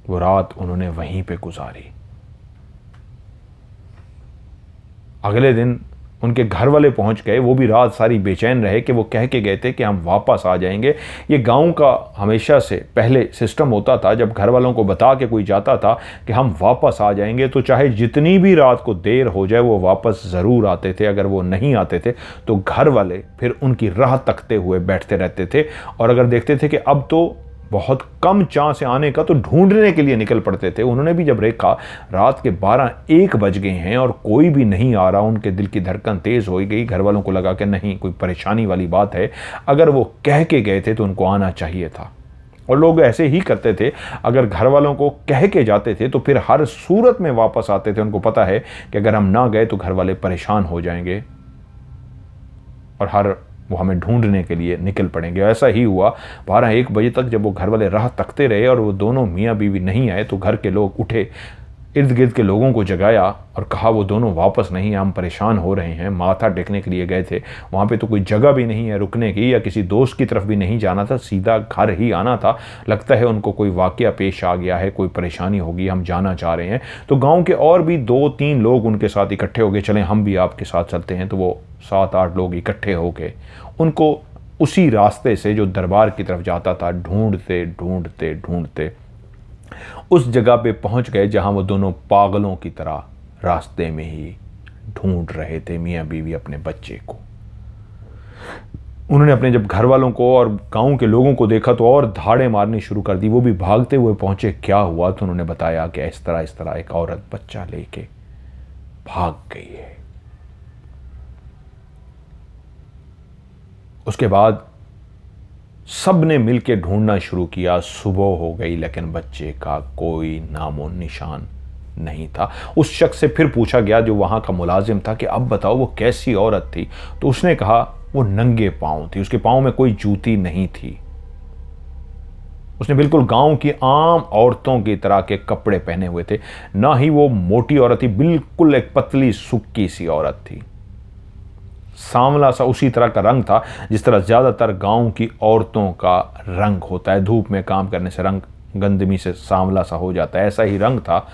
वो रात उन्होंने वहीं पे गुजारी। अगले दिन उनके घर वाले पहुंच गए, वो भी रात सारी बेचैन रहे कि वो कह के गए थे कि हम वापस आ जाएंगे। ये गांव का हमेशा से पहले सिस्टम होता था, जब घर वालों को बता के कोई जाता था कि हम वापस आ जाएंगे तो चाहे जितनी भी रात को देर हो जाए वो वापस ज़रूर आते थे। अगर वो नहीं आते थे तो घर वाले फिर उनकी राह तकते हुए बैठते रहते थे, और अगर देखते थे कि अब तो बहुत कम चांस है आने का तो ढूंढने के लिए निकल पड़ते थे। उन्होंने भी जब देखा रात के 12-1 बज गए हैं और कोई भी नहीं आ रहा, उनके दिल की धड़कन तेज हो गई। घर वालों को लगा कि नहीं, कोई परेशानी वाली बात है, अगर वो कह के गए थे तो उनको आना चाहिए था। और लोग ऐसे ही करते थे, अगर घर वालों को कह के जाते थे तो फिर हर सूरत में वापस आते थे। उनको पता है कि अगर हम ना गए तो घर वाले परेशान हो जाएंगे और वो हमें ढूंढने के लिए निकल पड़ेंगे। ऐसा ही हुआ। 12-1 बजे तक जब वो घर वाले राह तकते रहे और वो दोनों मियाँ बीवी नहीं आए तो घर के लोग उठे, इर्द गिर्द के लोगों को जगाया और कहा वो दोनों वापस नहीं, हम परेशान हो रहे हैं। माथा टेकने के लिए गए थे, वहाँ पे तो कोई जगह भी नहीं है रुकने की, या किसी दोस्त की तरफ भी नहीं जाना था, सीधा घर ही आना था। लगता है उनको कोई वाकया पेश आ गया है, कोई परेशानी होगी, हम जाना चाह रहे हैं। तो गाँव के और भी 2-3 लोग उनके साथ इकट्ठे हो गए, चलें हम भी आपके साथ चलते हैं। तो वो 7-8 लोग इकट्ठे हो गए, उनको उसी रास्ते से जो दरबार की तरफ जाता था ढूंढते ढूंढते ढूंढते उस जगह पे पहुंच गए जहां वो दोनों पागलों की तरह रास्ते में ही ढूंढ रहे थे मियाँ बीवी अपने बच्चे को। उन्होंने अपने जब घर वालों को और गांव के लोगों को देखा तो और धाड़े मारनी शुरू कर दी। वो भी भागते हुए पहुंचे, क्या हुआ? तो उन्होंने बताया कि इस तरह एक औरत बच्चा लेके भाग गई है। उसके बाद सब ने मिलकर ढूंढना शुरू किया। सुबह हो गई लेकिन बच्चे का कोई नामो निशान नहीं था। उस शख्स से फिर पूछा गया जो वहां का मुलाजिम था कि अब बताओ वो कैसी औरत थी? तो उसने कहा वो नंगे पांव थी, उसके पांव में कोई जूती नहीं थी। उसने बिल्कुल गांव की आम औरतों की तरह के कपड़े पहने हुए थे, ना ही वो मोटी औरत थी, बिल्कुल एक पतली सुक्की सी औरत थी। सांवला सा उसी तरह का रंग था जिस तरह ज्यादातर गांव की औरतों का रंग होता है, धूप में काम करने से रंग गंदमी से सांवला सा हो जाता है, ऐसा ही रंग था।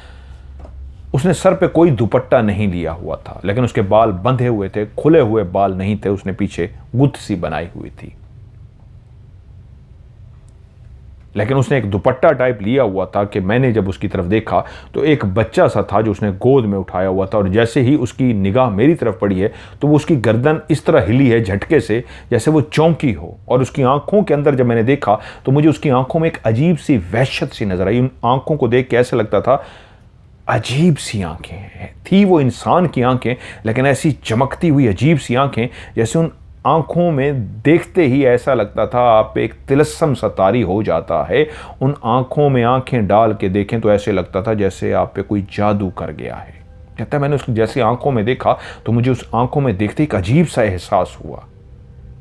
उसने सर पे कोई दुपट्टा नहीं लिया हुआ था, लेकिन उसके बाल बंधे हुए थे, खुले हुए बाल नहीं थे, उसने पीछे गुत्थ सी बनाई हुई थी। लेकिन उसने एक दुपट्टा टाइप लिया हुआ था कि मैंने जब उसकी तरफ देखा तो एक बच्चा सा था जो उसने गोद में उठाया हुआ था, और जैसे ही उसकी निगाह मेरी तरफ पड़ी है तो वो उसकी गर्दन इस तरह हिली है झटके से जैसे वो चौंकी हो, और उसकी आंखों के अंदर जब मैंने देखा तो मुझे उसकी आंखों में एक अजीब सी वहशत सी नजर आई। उन आंखों को देख के ऐसे लगता था अजीब सी आंखें हैं, थी वो इंसान की आंखें लेकिन ऐसी चमकती हुई अजीब सी आंखें, जैसे उन आंखों में देखते ही ऐसा लगता था आप एक तिलस्म सा तारी हो जाता है। उन आंखों में आंखें डाल के देखें तो ऐसे लगता था जैसे आप पे कोई जादू कर गया है। कहता है मैंने उसकी जैसे आंखों में देखा तो मुझे उस आंखों में देखते एक अजीब सा एहसास हुआ,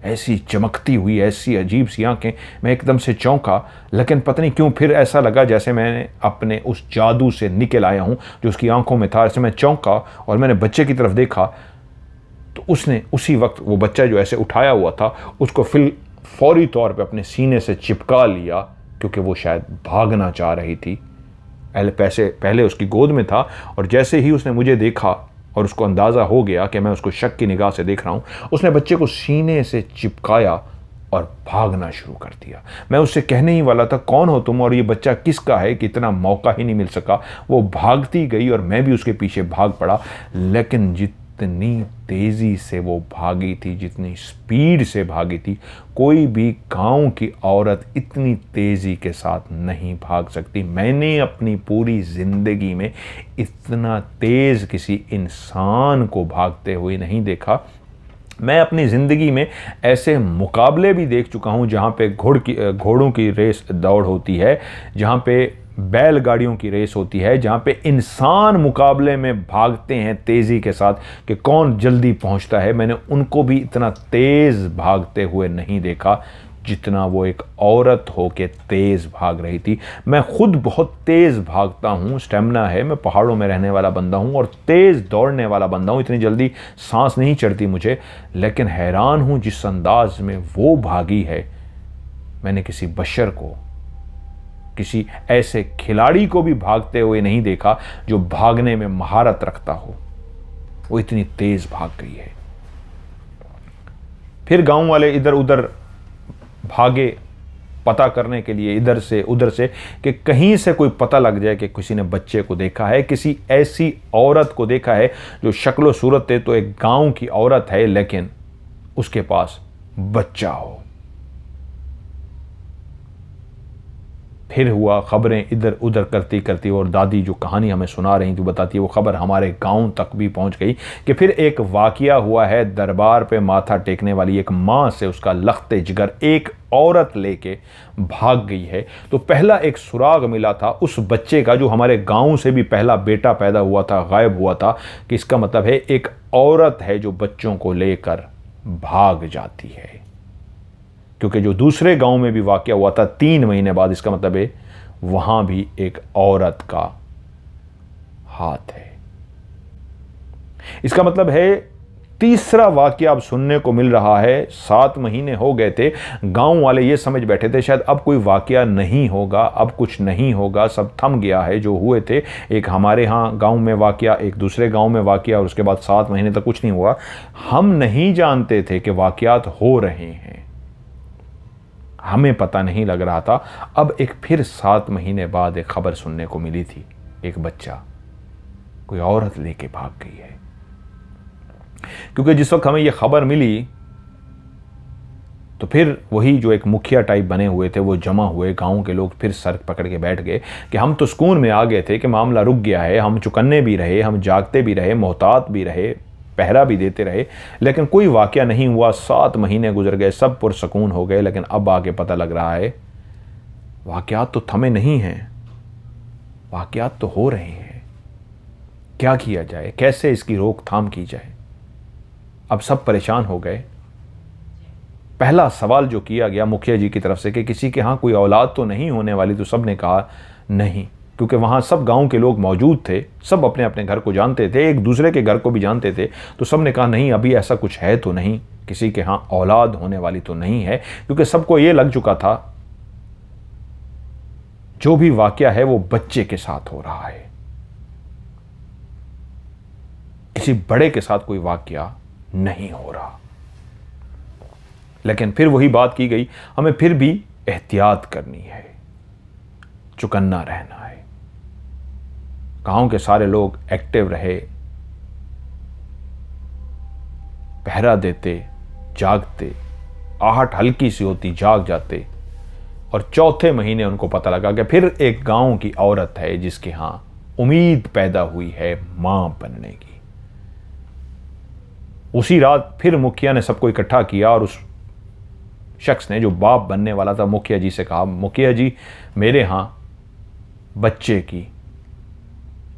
ऐसी चमकती हुई ऐसी अजीब सी आंखें। मैं एकदम से चौंका, लेकिन पता नहीं क्यों फिर ऐसा लगा जैसे मैंने अपने उस जादू से निकल आया हूं जो उसकी आंखों में था। ऐसे मैं चौंका और मैंने बच्चे की तरफ देखा तो उसने उसी वक्त वो बच्चा जो ऐसे उठाया हुआ था उसको फौरी तौर पे अपने सीने से चिपका लिया, क्योंकि वो शायद भागना चाह रही थी। पहले उसकी गोद में था, और जैसे ही उसने मुझे देखा और उसको अंदाज़ा हो गया कि मैं उसको शक की निगाह से देख रहा हूँ, उसने बच्चे को सीने से चिपकाया और भागना शुरू कर दिया। मैं उससे कहने ही वाला था कौन हो तुम और ये बच्चा किसका है कि इतना मौका ही नहीं मिल सका। वो भागती गई और मैं भी उसके पीछे भाग पड़ा, लेकिन जितनी तेज़ी से वो भागी थी, जितनी स्पीड से भागी थी, कोई भी गांव की औरत इतनी तेज़ी के साथ नहीं भाग सकती। मैंने अपनी पूरी ज़िंदगी में इतना तेज़ किसी इंसान को भागते हुए नहीं देखा। मैं अपनी ज़िंदगी में ऐसे मुकाबले भी देख चुका हूँ जहाँ पे घोड़ों की रेस दौड़ होती है, जहाँ पे बैलगाड़ियों की रेस होती है, जहाँ पे इंसान मुकाबले में भागते हैं तेज़ी के साथ कि कौन जल्दी पहुँचता है। मैंने उनको भी इतना तेज़ भागते हुए नहीं देखा जितना वो एक औरत हो के तेज़ भाग रही थी। मैं खुद बहुत तेज़ भागता हूँ, स्टेमिना है, मैं पहाड़ों में रहने वाला बंदा हूँ और तेज़ दौड़ने वाला बंदा हूँ, इतनी जल्दी सांस नहीं चढ़ती मुझे। लेकिन हैरान हूँ जिस अंदाज में वो भागी है, मैंने किसी बशर को, किसी ऐसे खिलाड़ी को भी भागते हुए नहीं देखा जो भागने में महारत रखता हो। वो इतनी तेज़ भाग गई है। फिर गांव वाले इधर उधर भागे पता करने के लिए, इधर से उधर से, कि कहीं से कोई पता लग जाए कि किसी ने बच्चे को देखा है, किसी ऐसी औरत को देखा है जो शक्ल सूरत है तो एक गांव की औरत है लेकिन उसके पास बच्चा हो। फिर हुआ, खबरें इधर उधर करती करती, और दादी जो कहानी हमें सुना रही थी बताती है वो खबर हमारे गांव तक भी पहुंच गई कि फिर एक वाकया हुआ है। दरबार पे माथा टेकने वाली एक माँ से उसका लख्ते जिगर एक औरत लेके भाग गई है। तो पहला एक सुराग मिला था उस बच्चे का जो हमारे गांव से भी पहला बेटा पैदा हुआ था, गायब हुआ था, कि इसका मतलब है एक औरत है जो बच्चों को लेकर भाग जाती है। क्योंकि जो दूसरे गांव में भी वाकया हुआ था 3 महीने बाद, इसका मतलब है वहां भी एक औरत का हाथ है। इसका मतलब है तीसरा वाकया अब सुनने को मिल रहा है। 7 महीने हो गए थे, गांव वाले ये समझ बैठे थे शायद अब कोई वाकया नहीं होगा, अब कुछ नहीं होगा, सब थम गया है। जो हुए थे, एक हमारे यहाँ गांव में वाकया, एक दूसरे गांव में वाकया, और उसके बाद 7 महीने तक कुछ नहीं हुआ। हम नहीं जानते थे कि वाकयात हो रहे हैं, हमें पता नहीं लग रहा था। अब एक फिर 7 महीने बाद एक खबर सुनने को मिली थी, एक बच्चा कोई औरत लेके भाग गई है। क्योंकि जिस वक्त हमें यह खबर मिली तो फिर वही जो एक मुखिया टाइप बने हुए थे वो जमा हुए, गांव के लोग फिर सर पकड़ के बैठ गए कि हम तो सुकून में आ गए थे कि मामला रुक गया है, हम चुकन्ने भी रहे, हम जागते भी रहे, मोहतात भी रहे, पहरा भी देते रहे, लेकिन कोई वाकया नहीं हुआ। 7 महीने गुजर गए, सब पुरसकून हो गए, लेकिन अब आगे पता लग रहा है वाकयात तो थमे नहीं हैं, वाकयात तो हो रहे हैं। क्या किया जाए, कैसे इसकी रोकथाम की जाए? अब सब परेशान हो गए। पहला सवाल जो किया गया मुखिया जी की तरफ से कि किसी के यहाँ कोई औलाद तो नहीं होने वाली, तो सब ने कहा नहीं, क्योंकि वहाँ सब गांव के लोग मौजूद थे, सब अपने अपने घर को जानते थे, एक दूसरे के घर को भी जानते थे। तो सब ने कहा नहीं, अभी ऐसा कुछ है तो नहीं, किसी के यहाँ औलाद होने वाली तो नहीं है, क्योंकि सबको ये लग चुका था जो भी वाकया है वो बच्चे के साथ हो रहा है, किसी बड़े के साथ कोई वाकया नहीं हो रहा। लेकिन फिर वही बात की गई, हमें फिर भी एहतियात करनी है, चुकन्ना रहना है। गांव के सारे लोग एक्टिव रहे, पहरा देते, जागते, आहट हल्की सी होती जाग जाते। और चौथे महीने उनको पता लगा कि फिर एक गांव की औरत है जिसके यहां उम्मीद पैदा हुई है मां बनने की। उसी रात फिर मुखिया ने सबको इकट्ठा किया और उस शख्स ने जो बाप बनने वाला था मुखिया जी से कहा, मुखिया जी मेरे यहां बच्चे की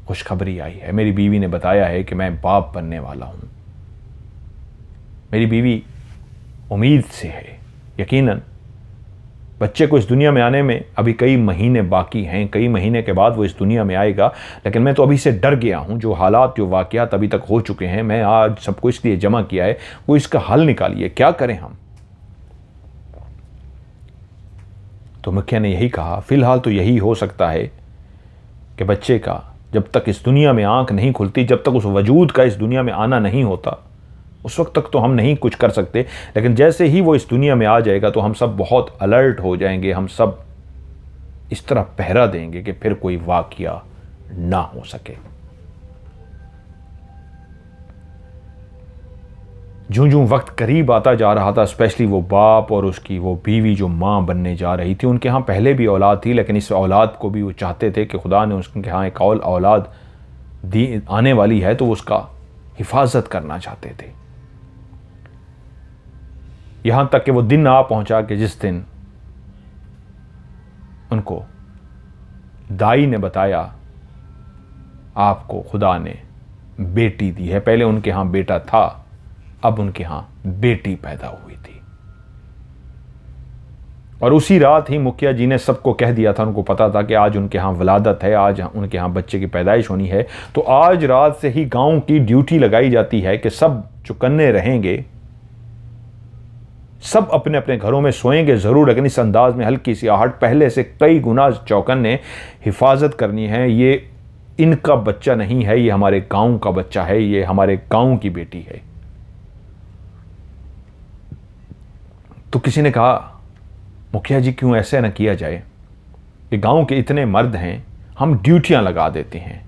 खुशखबरी आई है। मेरी बीवी ने बताया है कि मैं बाप बनने वाला हूं। मेरी बीवी उम्मीद से है। यकीनन बच्चे को इस दुनिया में आने में अभी कई महीने बाकी हैं, कई महीने के बाद वो इस दुनिया में आएगा, लेकिन मैं तो अभी से डर गया हूं। जो हालात, जो वाकयात अभी तक हो चुके हैं, मैं आज सबको इसलिए जमा किया है, वो इसका हल निकालिए, क्या करें हम। तो मुखिया ने यही कहा, फिलहाल तो यही हो सकता है कि बच्चे का जब तक इस दुनिया में आंख नहीं खुलती, जब तक उस वजूद का इस दुनिया में आना नहीं होता, उस वक्त तक तो हम नहीं कुछ कर सकते। लेकिन जैसे ही वो इस दुनिया में आ जाएगा तो हम सब बहुत अलर्ट हो जाएंगे, हम सब इस तरह पहरा देंगे कि फिर कोई वाकया ना हो सके। ज्यों ज्यों वक्त करीब आता जा रहा था, स्पेशली वो बाप और उसकी वो बीवी जो मां बनने जा रही थी, उनके यहां पहले भी औलाद थी, लेकिन इस औलाद को भी वो चाहते थे कि खुदा ने उनके यहां एक और औलाद दी आने वाली है तो उसका हिफाजत करना चाहते थे। यहां तक कि वो दिन आ पहुंचा कि जिस दिन उनको दाई ने बताया आपको खुदा ने बेटी दी है। पहले उनके यहां बेटा था, अब उनके यहां बेटी पैदा हुई थी। और उसी रात ही मुखिया जी ने सबको कह दिया था, उनको पता था कि आज उनके यहां वलादत है, आज उनके यहां बच्चे की पैदाइश होनी है। तो आज रात से ही गांव की ड्यूटी लगाई जाती है कि सब चुकन्ने रहेंगे, सब अपने अपने घरों में सोएंगे जरूर, लेकिन इस अंदाज में हल्की सी आहट, पहले से कई गुना चौकन्ने, हिफाजत करनी है। ये इनका बच्चा नहीं है, ये हमारे गांव का बच्चा है, ये हमारे गांव की बेटी है। तो किसी ने कहा, मुखिया जी क्यों ऐसे न किया जाए कि गांव के इतने मर्द हैं, हम ड्यूटियां लगा देते हैं,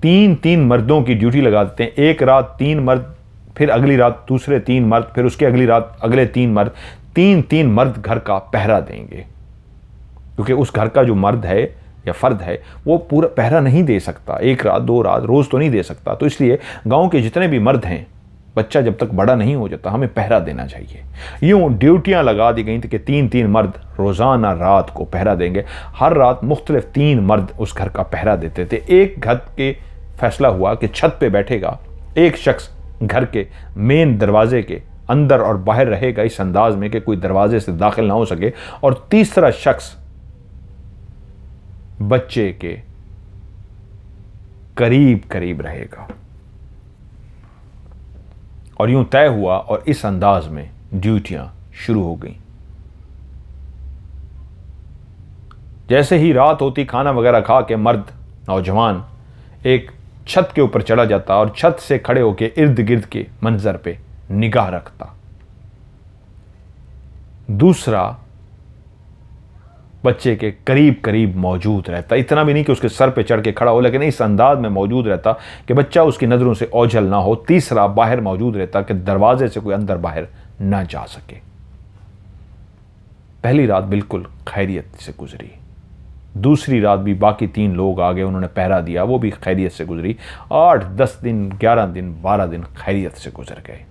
3-3 मर्दों की ड्यूटी लगा देते हैं। एक रात 3 मर्द, फिर अगली रात दूसरे 3 मर्द, फिर उसके अगली रात अगले 3 मर्द, 3-3 मर्द घर का पहरा देंगे। क्योंकि उस घर का जो मर्द है या फर्द है वो पूरा पहरा नहीं दे सकता, 1 रात 2 रात रोज तो नहीं दे सकता। तो इसलिए गांव के जितने भी मर्द हैं, बच्चा जब तक बड़ा नहीं हो जाता हमें पहरा देना चाहिए। यूं ड्यूटियां लगा दी गई थी कि 3-3 मर्द रोजाना रात को पहरा देंगे। हर रात मुख्तलिफ 3 मर्द उस घर का पहरा देते थे। एक घर के फैसला हुआ कि छत पे बैठेगा एक शख्स, घर के मेन दरवाजे के अंदर और बाहर रहेगा, इस अंदाज में कि कोई दरवाजे से दाखिल ना हो सके, और तीसरा शख्स बच्चे के करीब करीब रहेगा। और यूं तय हुआ और इस अंदाज में ड्यूटियां शुरू हो गई। जैसे ही रात होती, खाना वगैरह खा के मर्द नौजवान एक छत के ऊपर चढ़ा जाता और छत से खड़े होकर इर्द गिर्द के मंजर पे निगाह रखता। दूसरा बच्चे के करीब करीब मौजूद रहता, इतना भी नहीं कि उसके सर पे चढ़ के खड़ा हो, लेकिन इस अंदाज में मौजूद रहता कि बच्चा उसकी नजरों से ओझल ना हो। तीसरा बाहर मौजूद रहता कि दरवाजे से कोई अंदर बाहर ना जा सके। पहली रात बिल्कुल खैरियत से गुजरी। दूसरी रात भी बाकी 3 लोग आ गए, उन्होंने पहरा दिया, वो भी खैरियत से गुजरी। 8-10 दिन, 11 दिन, 12 दिन खैरियत से गुजर गए।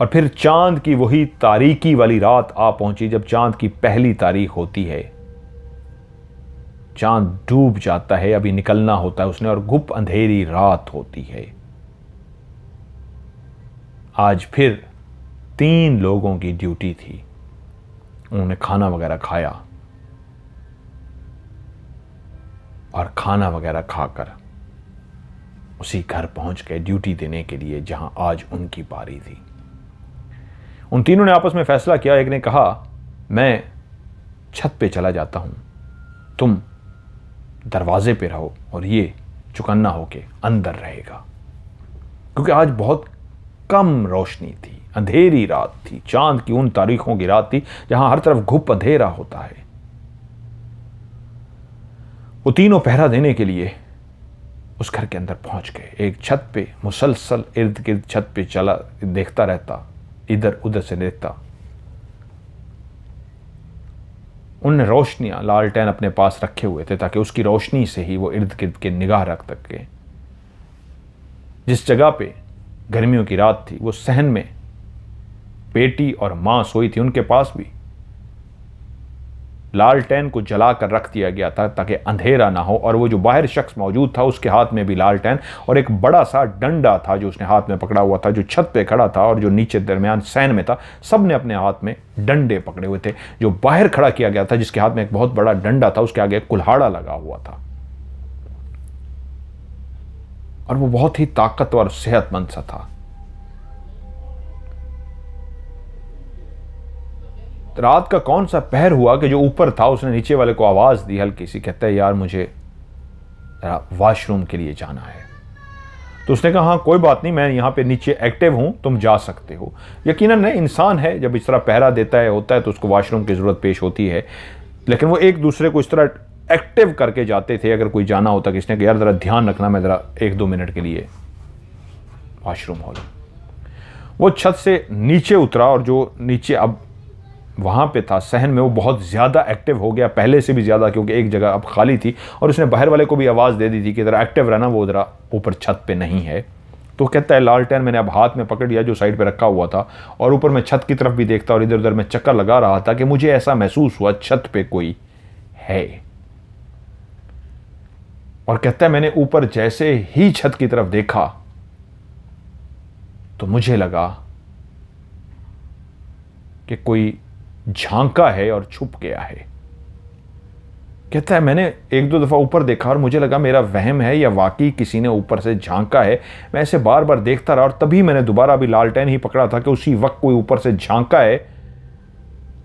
और फिर चांद की वही तारीकी वाली रात आ पहुंची जब चांद की पहली तारीख होती है। चांद डूब जाता है, अभी निकलना होता है उसने, और गुप अंधेरी रात होती है। आज फिर 3 लोगों की ड्यूटी थी। उन्होंने खाना वगैरह खाया और खाना वगैरह खाकर उसी घर पहुंच गए ड्यूटी देने के लिए जहां आज उनकी बारी थी। उन तीनों ने आपस में फैसला किया। एक ने कहा, मैं छत पे चला जाता हूं, तुम दरवाजे पे रहो और ये चुकन्ना होके अंदर रहेगा। क्योंकि आज बहुत कम रोशनी थी, अंधेरी रात थी, चांद की उन तारीखों की रात थी जहां हर तरफ घुप अंधेरा होता है। वो तीनों पहरा देने के लिए उस घर के अंदर पहुंच गए। एक छत पे मुसलसल इर्द गिर्द छत पे चला, देखता रहता, इधर उधर से देखता। उनने रोशनियां, लालटेन अपने पास रखे हुए थे ताकि उसकी रोशनी से ही वो इर्द गिर्द की निगाह रख सके। जिस जगह पे गर्मियों की रात थी, वो सहन में बेटी और मां सोई थी, उनके पास भी लालटेन को जलाकर रख दिया गया था ताकि अंधेरा ना हो। और वो जो बाहर शख्स मौजूद था, उसके हाथ में भी लालटेन और एक बड़ा सा डंडा था जो उसने हाथ में पकड़ा हुआ था। जो छत पे खड़ा था और जो नीचे दरमियान सैन में था, सब ने अपने हाथ में डंडे पकड़े हुए थे। जो बाहर खड़ा किया गया था, जिसके हाथ में एक बहुत बड़ा डंडा था, उसके आगे एक कुल्हाड़ा लगा हुआ था और वो बहुत ही ताकतवर और सेहतमंद सा था। रात का कौन सा पहर हुआ कि जो ऊपर था उसने नीचे वाले को आवाज दी हल्की सी, कहता है यार मुझे वॉशरूम के लिए जाना है। तो उसने कहा हाँ कोई बात नहीं, मैं यहां पे नीचे एक्टिव हूं, तुम जा सकते हो। यकीनन नहीं, इंसान है, जब इस तरह पहरा देता है होता है तो उसको वॉशरूम की जरूरत पेश होती है। लेकिन वो एक दूसरे को इस तरह एक्टिव करके जाते थे। अगर कोई जाना होता कि इसने यार जरा ध्यान रखना, मैं जरा 1-2 मिनट के लिए वॉशरूम हो लूं। वो छत से नीचे उतरा और जो नीचे अब वहां पे था सहन में, वो बहुत ज्यादा एक्टिव हो गया, पहले से भी ज्यादा, क्योंकि एक जगह अब खाली थी और उसने बाहर वाले को भी आवाज दे दी थी कि जरा एक्टिव रहना, वो जरा ऊपर छत पे नहीं है। तो कहता है लालटेन मैंने अब हाथ में पकड़ लिया जो साइड पे रखा हुआ था, और ऊपर मैं छत की तरफ भी देखता और इधर उधर मैं चक्कर लगा रहा था कि मुझे ऐसा महसूस हुआ छत पे कोई है। और कहता है मैंने ऊपर जैसे ही छत की तरफ देखा तो मुझे लगा कि कोई झांका है और छुप गया है। कहता है मैंने 1-2 दफा ऊपर देखा और मुझे लगा मेरा वहम है या वाकई किसी ने ऊपर से झांका है। मैं ऐसे बार बार देखता रहा और तभी मैंने दोबारा भी लालटेन ही पकड़ा था कि उसी वक्त कोई ऊपर से झांका है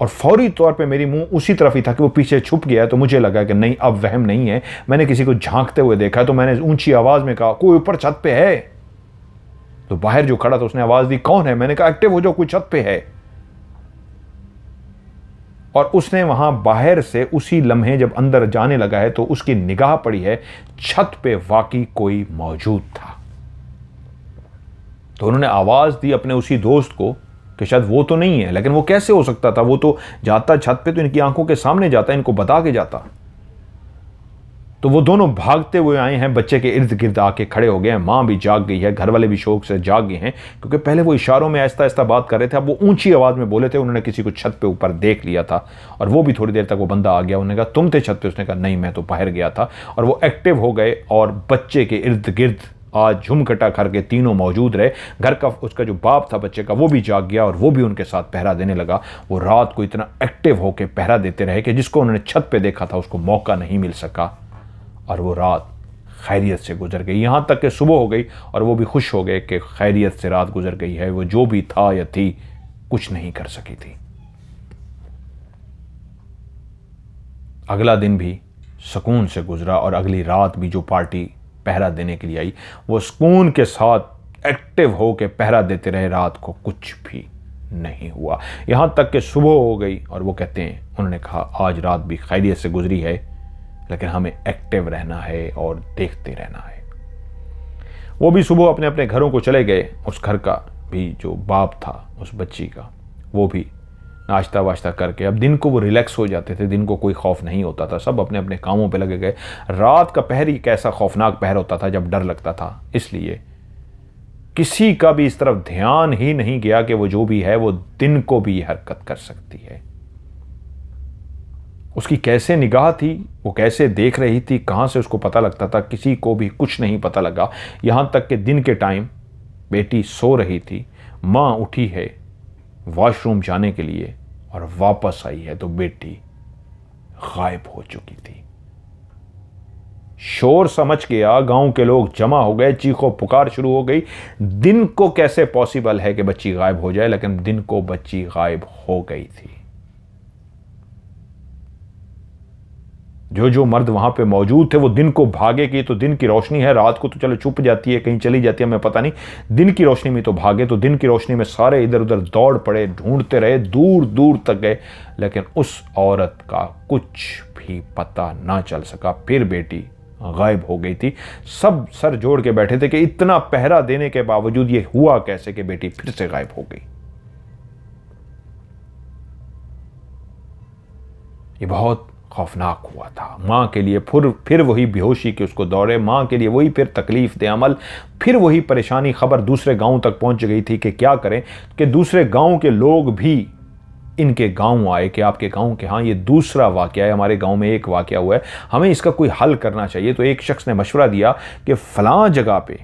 और फौरी तौर पे मेरी मुंह उसी तरफ ही था कि वो पीछे छुप गया है। तो मुझे लगा कि नहीं, अब वहम नहीं है, मैंने किसी को झांकते हुए देखा। तो मैंने ऊंची आवाज में कहा कोई ऊपर छत पे है। तो बाहर जो खड़ा था उसने आवाज दी कौन है। मैंने कहा एक्टिव हो जाओ, कोई छत पे है। और उसने वहां बाहर से उसी लम्हे जब अंदर जाने लगा है तो उसकी निगाह पड़ी है छत पे वाकई कोई मौजूद था। तो उन्होंने आवाज दी अपने उसी दोस्त को कि शायद वो तो नहीं है, लेकिन वो कैसे हो सकता था, वो तो जाता छत पे तो इनकी आंखों के सामने जाता, इनको बता के जाता। तो वो दोनों भागते हुए आए हैं, बच्चे के इर्द गिर्द आके खड़े हो गए हैं। मां भी जाग गई है, घर वाले भी शौक से जाग गए हैं, क्योंकि पहले वो इशारों में आहिस्ता आहिस्ता बात कर रहे थे, अब वो ऊंची आवाज में बोले थे। उन्होंने किसी को छत पे ऊपर देख लिया था और वो भी थोड़ी देर तक वो बंदा आ गया। उन्होंने कहा तुम थे छत पे? उसने कहा नहीं, मैं तो बाहर गया था। और वो एक्टिव हो गए और बच्चे के इर्द गिर्द आज झुमकटा करके तीनों मौजूद रहे। घर का उसका जो बाप था बच्चे का, वो भी जाग गया और वो भी उनके साथ पहरा देने लगा। वो रात को इतना एक्टिव होकर पहरा देते रहे कि जिसको उन्होंने छत पे देखा था उसको मौका नहीं मिल सका और वो रात खैरियत से गुजर गई। यहां तक कि सुबह हो गई और वो भी खुश हो गए कि खैरियत से रात गुजर गई है। वो जो भी था या थी कुछ नहीं कर सकी थी। अगला दिन भी सुकून से गुजरा और अगली रात भी जो पार्टी पहरा देने के लिए आई वो सुकून के साथ एक्टिव हो के पहरा देते रहे। रात को कुछ भी नहीं हुआ, यहां तक कि सुबह हो गई और वो कहते हैं उन्होंने कहा आज रात भी खैरियत से गुजरी है, लेकिन हमें एक्टिव रहना है और देखते रहना है। वो भी सुबह अपने अपने घरों को चले गए। उस घर का भी जो बाप था उस बच्ची का, वो भी नाश्ता वाश्ता करके अब दिन को वो रिलैक्स हो जाते थे। दिन को कोई खौफ नहीं होता था, सब अपने अपने कामों पे लगे गए। रात का पहर ही कैसा खौफनाक पहर होता था जब डर लगता था, इसलिए किसी का भी इस तरफ ध्यान ही नहीं गया कि वो जो भी है वो दिन को भी हरकत कर सकती है। उसकी कैसे निगाह थी, वो कैसे देख रही थी, कहां से उसको पता लगता था, किसी को भी कुछ नहीं पता लगा। यहां तक कि दिन के टाइम बेटी सो रही थी, मां उठी है वॉशरूम जाने के लिए और वापस आई है तो बेटी गायब हो चुकी थी। शोर समझ गया, गांव के लोग जमा हो गए, चीखो पुकार शुरू हो गई। दिन को कैसे पॉसिबल है कि बच्ची गायब हो जाए, लेकिन दिन को बच्ची गायब हो गई थी। जो जो मर्द वहां पे मौजूद थे वो दिन को भागे कि तो दिन की रोशनी है, रात को तो चलो छुप जाती है, कहीं चली जाती है, हमें पता नहीं, दिन की रोशनी में तो भागे। तो दिन की रोशनी में सारे इधर उधर दौड़ पड़े, ढूंढते रहे, दूर दूर तक गए, लेकिन उस औरत का कुछ भी पता ना चल सका। फिर बेटी गायब हो गई थी। सब सर जोड़ के बैठे थे कि इतना पहरा देने के बावजूद ये हुआ कैसे कि बेटी फिर से गायब हो गई। ये बहुत खौफनाक हुआ था मां के लिए। फिर वही बेहोशी के उसको दौरे, मां के लिए वही फिर तकलीफ दे अमल, फिर वही परेशानी। खबर दूसरे गांव तक पहुंच गई थी कि क्या करें, कि दूसरे गांव के लोग भी इनके गांव आए कि आपके गांव के, हाँ ये दूसरा वाकया है, हमारे गांव में एक वाकया हुआ है, हमें इसका कोई हल करना चाहिए। तो एक शख्स ने मशवरा दिया कि फलां जगह पे,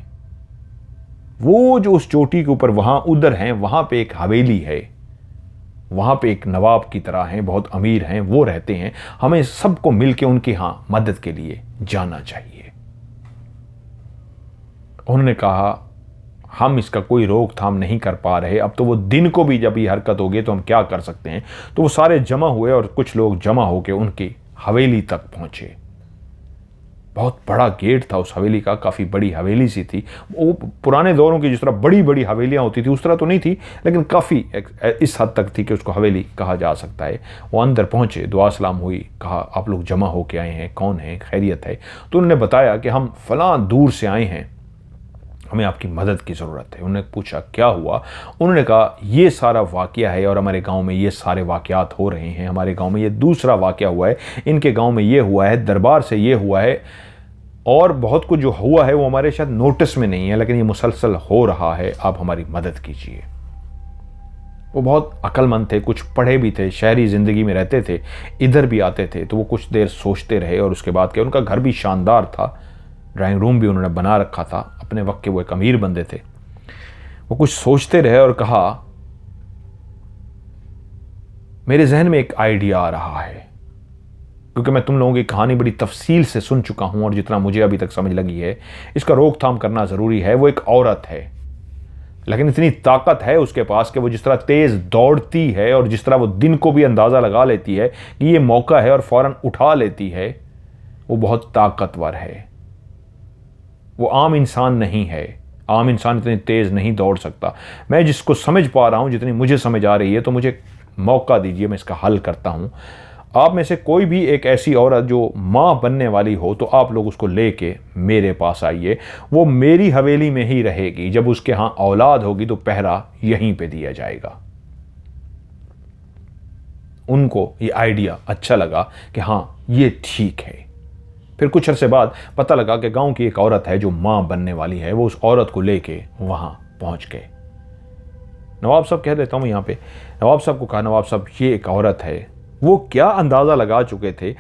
वो जो उस चोटी के ऊपर वहां उधर हैं, वहां पे एक हवेली है, वहां पे एक नवाब की तरह हैं, बहुत अमीर हैं, वो रहते हैं, हमें सबको मिलके उनकी यहां मदद के लिए जाना चाहिए। उन्होंने कहा हम इसका कोई रोकथाम नहीं कर पा रहे, अब तो वो दिन को भी जब ये हरकत होगी तो हम क्या कर सकते हैं। तो वो सारे जमा हुए और कुछ लोग जमा होकर उनकी हवेली तक पहुंचे। बहुत बड़ा गेट था उस हवेली का, काफ़ी बड़ी हवेली सी थी। वो पुराने दौरों की जिस तरह बड़ी बड़ी हवेलियां होती थी उस तरह तो नहीं थी, लेकिन काफ़ी इस हद तक थी कि उसको हवेली कहा जा सकता है। वो अंदर पहुंचे, दुआ सलाम हुई, कहा आप लोग जमा होके आए हैं, कौन है, खैरियत है। तो उन्होंने बताया कि हम फलां दूर से आए हैं, हमें आपकी मदद की ज़रूरत है। उन्होंने पूछा क्या हुआ। उन्होंने कहा ये सारा वाकया है और हमारे गांव में ये सारे वाकयात हो रहे हैं, हमारे गांव में ये दूसरा वाकया हुआ है, इनके गांव में ये हुआ है, दरबार से ये हुआ है, और बहुत कुछ जो हुआ है वो हमारे शायद नोटिस में नहीं है, लेकिन ये मुसलसल हो रहा है, आप हमारी मदद कीजिए। वो बहुत अक्लमंद थे, कुछ पढ़े भी थे, शहरी ज़िंदगी में रहते थे, इधर भी आते थे। तो वो कुछ देर सोचते रहे और उसके बाद क्या, उनका घर भी शानदार था, ड्राइंग रूम भी उन्होंने बना रखा था, अपने वक्त के वो एक अमीर बंदे थे। वो कुछ सोचते रहे और कहा मेरे जहन में एक आइडिया आ रहा है, क्योंकि मैं तुम लोगों की कहानी बड़ी तफसील से सुन चुका हूं और जितना मुझे अभी तक समझ लगी है, इसका रोकथाम करना ज़रूरी है। वो एक औरत है, लेकिन इतनी ताकत है उसके पास कि वो जिस तरह तेज़ दौड़ती है और जिस तरह वो दिन को भी अंदाज़ा लगा लेती है कि ये मौका है और फ़ौरन उठा लेती है, वो बहुत ताकतवर है। वो आम इंसान नहीं है, आम इंसान इतनी तेज़ नहीं दौड़ सकता। मैं जिसको समझ पा रहा हूँ, जितनी मुझे समझ आ रही है, तो मुझे मौका दीजिए, मैं इसका हल करता हूँ। आप में से कोई भी एक ऐसी औरत जो माँ बनने वाली हो, तो आप लोग उसको लेके मेरे पास आइए। वो मेरी हवेली में ही रहेगी, जब उसके यहाँ औलाद होगी तो पहरा यहीं पे दिया जाएगा। उनको ये आइडिया अच्छा लगा कि हाँ ये ठीक है। फिर कुछ अरसे बाद पता लगा कि गांव की एक औरत है जो मां बनने वाली है। वो उस औरत को लेके वहां पहुंच गए। नवाब साहब कह देता हूं यहां पे, नवाब साहब को कहा नवाब साहब ये एक औरत है। वो क्या अंदाज़ा लगा चुके थे,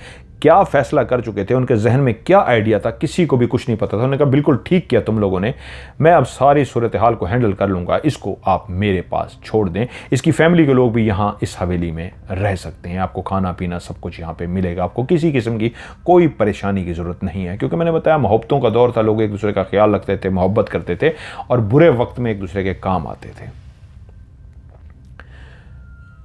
क्या फैसला कर चुके थे, उनके जहन में क्या आइडिया था, किसी को भी कुछ नहीं पता था। उन्होंने कहा बिल्कुल ठीक किया तुम लोगों ने, मैं अब सारी सूरत हाल को हैंडल कर लूँगा, इसको आप मेरे पास छोड़ दें। इसकी फैमिली के लोग भी यहाँ इस हवेली में रह सकते हैं, आपको खाना पीना सब कुछ यहाँ पे मिलेगा, आपको किसी किस्म की कोई परेशानी की ज़रूरत नहीं है। क्योंकि मैंने बताया मोहब्बतों का दौर था, लोग एक दूसरे का ख्याल रखते थे, मोहब्बत करते थे और बुरे वक्त में एक दूसरे के काम आते थे।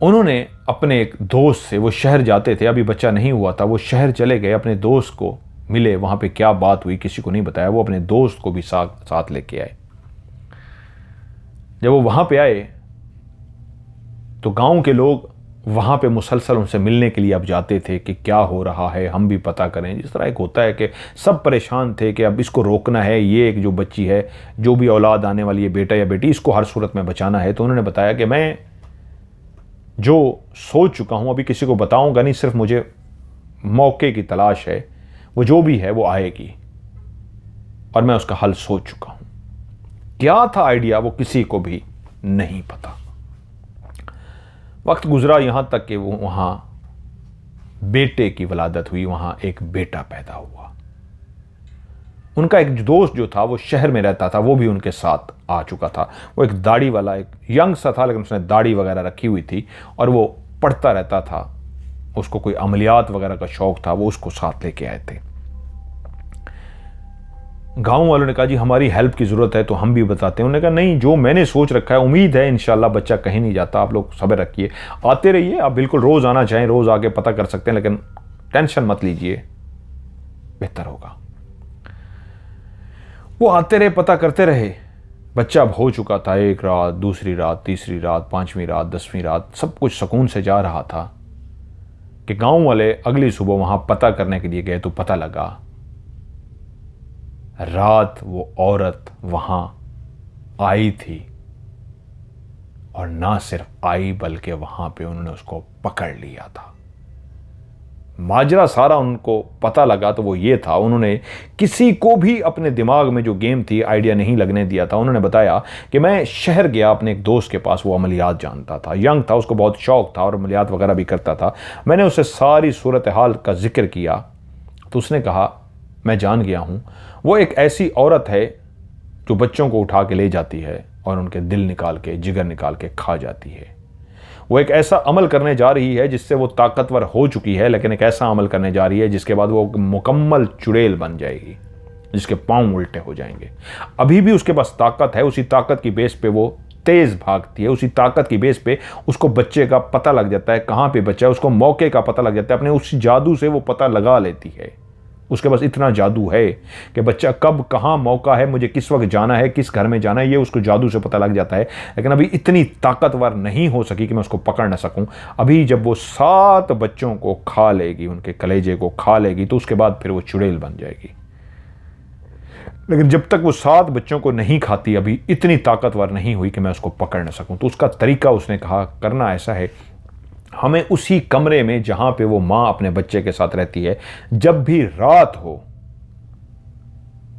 उन्होंने अपने एक दोस्त से, वो शहर जाते थे, अभी बच्चा नहीं हुआ था, वो शहर चले गए, अपने दोस्त को मिले, वहाँ पे क्या बात हुई किसी को नहीं बताया। वो अपने दोस्त को भी साथ लेके आए। जब वो वहाँ पे आए तो गांव के लोग वहाँ पे मुसलसल उनसे मिलने के लिए अब जाते थे कि क्या हो रहा है, हम भी पता करें। जिस तरह एक होता है कि सब परेशान थे कि अब इसको रोकना है, ये एक जो बच्ची है, जो भी औलाद आने वाली है, बेटा या बेटी, इसको हर सूरत में बचाना है। तो उन्होंने बताया कि मैं जो सोच चुका हूं अभी किसी को बताऊंगा नहीं, सिर्फ मुझे मौके की तलाश है, वो जो भी है वो आएगी और मैं उसका हल सोच चुका हूं। क्या था आइडिया वो किसी को भी नहीं पता। वक्त गुजरा यहां तक कि वो वहां बेटे की वलादत हुई, वहां एक बेटा पैदा हुआ। उनका एक दोस्त जो था वो शहर में रहता था, वो भी उनके साथ आ चुका था। वो एक दाढ़ी वाला, एक यंग सा था, लेकिन उसने दाढ़ी वगैरह रखी हुई थी और वो पढ़ता रहता था। उसको कोई अमलियात वगैरह का शौक था, वो उसको साथ लेके आए थे। गांव वालों ने कहा जी हमारी हेल्प की ज़रूरत है तो हम भी बताते हैं। उन्होंने कहा नहीं, जो मैंने सोच रखा है, उम्मीद है इंशाल्लाह बच्चा कहीं नहीं जाता, आप लोग सब्र रखिए, आते रहिए, आप बिल्कुल रोज़ आना चाहें रोज़ आके पता कर सकते हैं, लेकिन टेंशन मत लीजिए, बेहतर होगा। वो आते रहे, पता करते रहे। बच्चा अब हो चुका था, एक रात, दूसरी रात, तीसरी रात, पांचवीं रात, 10वीं रात, सब कुछ सुकून से जा रहा था कि गांव वाले अगली सुबह वहां पता करने के लिए गए तो पता लगा रात वो औरत वहां आई थी, और ना सिर्फ आई बल्कि वहां पे उन्होंने उसको पकड़ लिया था। माजरा सारा उनको पता लगा तो वो ये था, उन्होंने किसी को भी अपने दिमाग में जो गेम थी आइडिया नहीं लगने दिया था। उन्होंने बताया कि मैं शहर गया अपने एक दोस्त के पास, वो अमलियात जानता था, यंग था, उसको बहुत शौक था और अमलियात वगैरह भी करता था। मैंने उससे सारी सूरत हाल का जिक्र किया तो उसने कहा मैं जान गया हूं, वो एक ऐसी औरत है जो बच्चों को उठा के ले जाती है और उनके दिल निकाल के, जिगर निकाल के खा जाती है। वो एक ऐसा अमल करने जा रही है जिससे वो ताकतवर हो चुकी है, लेकिन एक ऐसा अमल करने जा रही है जिसके बाद वो मुकम्मल चुड़ैल बन जाएगी, जिसके पांव उल्टे हो जाएंगे। अभी भी उसके पास ताकत है, उसी ताकत की बेस पे वो तेज भागती है, उसी ताकत की बेस पे उसको बच्चे का पता लग जाता है, कहां पे बच्चा है, उसको मौके का पता लग जाता है, अपने उस जादू से वो पता लगा लेती है। उसके पास इतना जादू है कि बच्चा कब कहां मौका है, मुझे किस वक्त जाना है, किस घर में जाना है, ये उसको जादू से पता लग जाता है। लेकिन अभी इतनी ताकतवर नहीं हो सकी कि मैं उसको पकड़ ना सकूं। अभी जब वो 7 बच्चों को खा लेगी, उनके कलेजे को खा लेगी, तो उसके बाद फिर वो चुड़ैल बन जाएगी। लेकिन जब तक वो 7 बच्चों को नहीं खाती, अभी इतनी ताकतवर नहीं हुई कि मैं उसको पकड़ ना सकूं। तो उसका तरीका उसने कहा करना ऐसा है, हमें उसी कमरे में जहां पे वो मां अपने बच्चे के साथ रहती है, जब भी रात हो,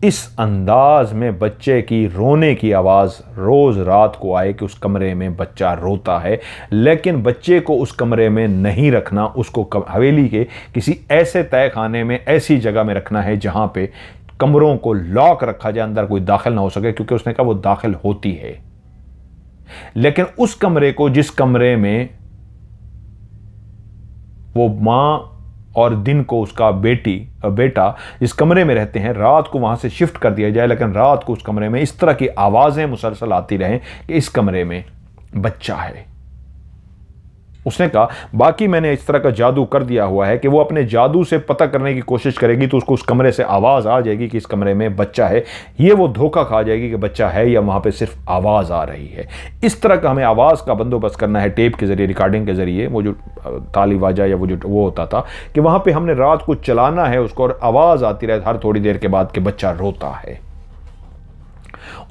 इस अंदाज में बच्चे की रोने की आवाज रोज रात को आए कि उस कमरे में बच्चा रोता है। लेकिन बच्चे को उस कमरे में नहीं रखना, उसको हवेली के किसी ऐसे तय खाने में, ऐसी जगह में रखना है जहां पे कमरों को लॉक रखा जाए, अंदर कोई दाखिल ना हो सके, क्योंकि उसने कहा वो दाखिल होती है। लेकिन उस कमरे को, जिस कमरे में वो मां और दिन को उसका बेटा इस कमरे में रहते हैं, रात को वहां से शिफ्ट कर दिया जाए। लेकिन रात को उस कमरे में इस तरह की आवाजें मुसलसल आती रहें कि इस कमरे में बच्चा है। उसने कहा बाकी मैंने इस तरह का जादू कर दिया हुआ है कि वो अपने जादू से पता करने की कोशिश करेगी तो उसको उस कमरे से आवाज आ जाएगी कि इस कमरे में बच्चा है। ये वो धोखा खा जाएगी कि बच्चा है या वहां पे सिर्फ आवाज आ रही है। इस तरह का हमें आवाज का बंदोबस्त करना है, टेप के जरिए, रिकॉर्डिंग के जरिए। वो जो ताली वाजा या वो होता था कि वहां पर हमने रात को चलाना है उसको, और आवाज आती रहे हर थोड़ी देर के बाद कि बच्चा रोता है।